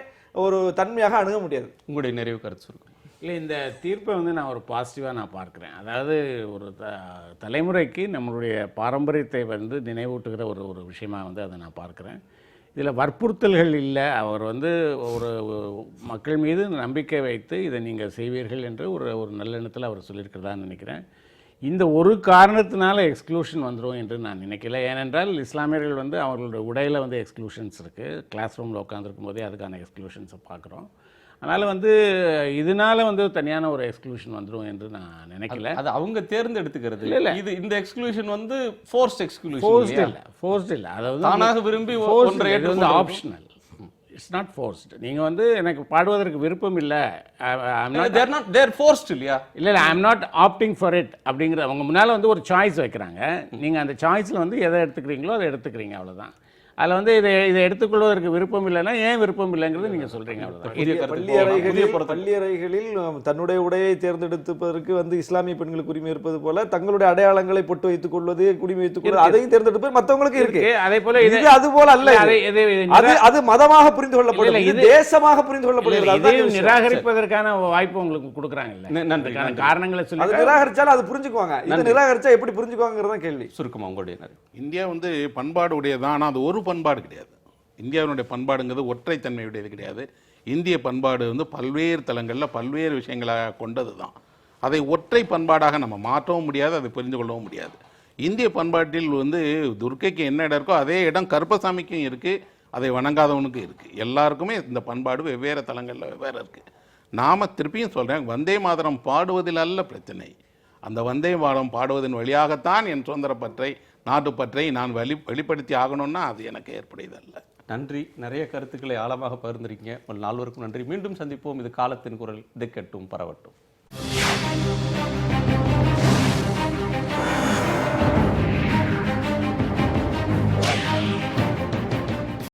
ஒரு தன்மையாக அணுக முடியாது. உங்களுடைய நிறைவு கருத்து சொல்லுங்க. இல்லை, இந்த தீர்ப்பை வந்து நான் ஒரு பாசிட்டிவாக நான் பார்க்குறேன். அதாவது ஒரு தலைமுறைக்கு நம்மளுடைய பாரம்பரியத்தை வந்து நினைவூட்டுகிற ஒரு விஷயமாக வந்து அதை நான் பார்க்குறேன். இதில் வற்புறுத்தல்கள் இல்லை. அவர் வந்து ஒரு மக்கள் மீது நம்பிக்கை வைத்து இதை நீங்கள் செய்வீர்கள் என்று ஒரு நல்லெண்ணத்தில் அவர் சொல்லியிருக்கிறதான்னு நினைக்கிறேன். இந்த ஒரு காரணத்தினால எக்ஸ்க்ளூஷன் வந்துடும் என்று நான் நினைக்கல. ஏனென்றால் இஸ்லாமியர்கள் வந்து அவர்களுடைய உடையில் வந்து எக்ஸ்க்ளூஷன்ஸ் இருக்குது. கிளாஸ் ரூமில் உட்காந்துருக்கும் போதே அதுக்கான எக்ஸ்க்ளூஷன்ஸை பார்க்குறோம். அதனால் வந்து இதனால வந்து தனியான ஒரு எக்ஸ்க்ளூஷன் வந்துடும் என்று நான் நினைக்கல. அது அவங்க தேர்ந்தெடுத்துக்கிறது. இல்ல, இல்ல. இது இந்த எக்ஸ்க்ளூஷன் வந்து ஃபோர்ஸ்ட் எக்ஸ்க்ளூஷன். ஃபோர்ஸ்ட் இல்லை, அதாவது தானாக விரும்பி ஒன்றை இது வந்து ஆப்ஷனல், இட்ஸ் நாட் ஃபோர்ஸ்ட். நீங்கள் வந்து எனக்கு பாடுவதற்கு விருப்பம் இல்லை, தேர் ஃபோர்ஸ்ட் இல்லையா? இல்லை I am not opting for it அப்படிங்கிற அவங்க முன்னால் வந்து ஒரு சாய்ஸ் வைக்கிறாங்க. நீங்கள் அந்த சாய்ஸில் வந்து எதை எடுத்துக்கிறீங்களோ அதை எடுத்துக்கிறீங்க, அவ்வளோதான். அதில் வந்து இதை எடுத்துக்கொள்வதற்கு விருப்பம் இல்லைன்னா ஏன் விருப்பம் இல்லைங்கிறது நீங்கள் சொல்கிறீங்க, அவ்வளோதான். பள்ளியறைகளில் தன்னுடைய உடையை தேர்ந்தெடுப்பதற்கு வந்து இஸ்லாமிய பெண்களுக்கு உரிமை இருப்பது போல தங்களுடைய அடையாளங்களை பொட்டு வைத்துக் கொள்வது, குடிமை வைத்துக் கொள்வது, அதையும் தேர்ந்தெடுப்பது மற்றவங்களுக்கு இருக்கு. அதே போல இது அது போல அல்ல. அது மதமாக புரிந்து கொள்ளப்படுகிறது, இது தேசமாக புரிந்து கொள்ளப்படுகிறது. இதையும் நிராகரிப்பதற்கான வாய்ப்பு உங்களுக்கு கொடுக்குறாங்கல்ல. நன்றி. காரணங்களை சொல்லி அது நிராகரிச்சாலும் அது புரிஞ்சுக்குவாங்க, இது நிராகரிச்சா எப்படி புரிஞ்சுக்குவாங்கிறது தான் கேள்வி. சுருக்கமா உங்களுடைய இந்தியா வந்து பண்பாடு உடையதான், ஆனால் அது ஒரு பண்பாடு கிடையாது. இந்தியாவினுடைய பண்பாடுங்கிறது ஒற்றைத்தன்மையுடையது கிடையாது. இந்திய பண்பாடு வந்து பல்வேறு தளங்களில் பல்வேறு விஷயங்களாக கொண்டது தான். அதை ஒற்றை பண்பாடாக நம்ம மாற்றவும் முடியாது, அதை புரிந்து கொள்ளவும் முடியாது. இந்திய பண்பாட்டில் வந்து துர்க்கைக்கு என்ன இடம் இருக்கோ அதே இடம் கருப்பசாமிக்கும் இருக்குது, அதை வணங்காதவனுக்கும் இருக்குது. எல்லாருக்குமே இந்த பண்பாடு வெவ்வேறு தளங்களில் வெவ்வேறு இருக்குது. நாம் திருப்பியும் சொல்கிறேன், வந்தே மாதரம் பாடுவதில் அல்ல பிரச்சனை. அந்த வந்தே மாதரம் பாடுவதன் வழியாகத்தான் என் சுதந்திரப்பற்றை, நாட்டுப்பற்றை நான் வெளிப்படுத்தி ஆகணும்னா அது எனக்கு ஏற்புடையதல்ல. நன்றி. நிறைய கருத்துக்களை ஆழமாக பகிர்ந்திருக்கீங்க. நால்வருக்கும் நன்றி. மீண்டும் சந்திப்போம். இது காலத்தின் குரல். திக்கட்டும் பரவட்டும்.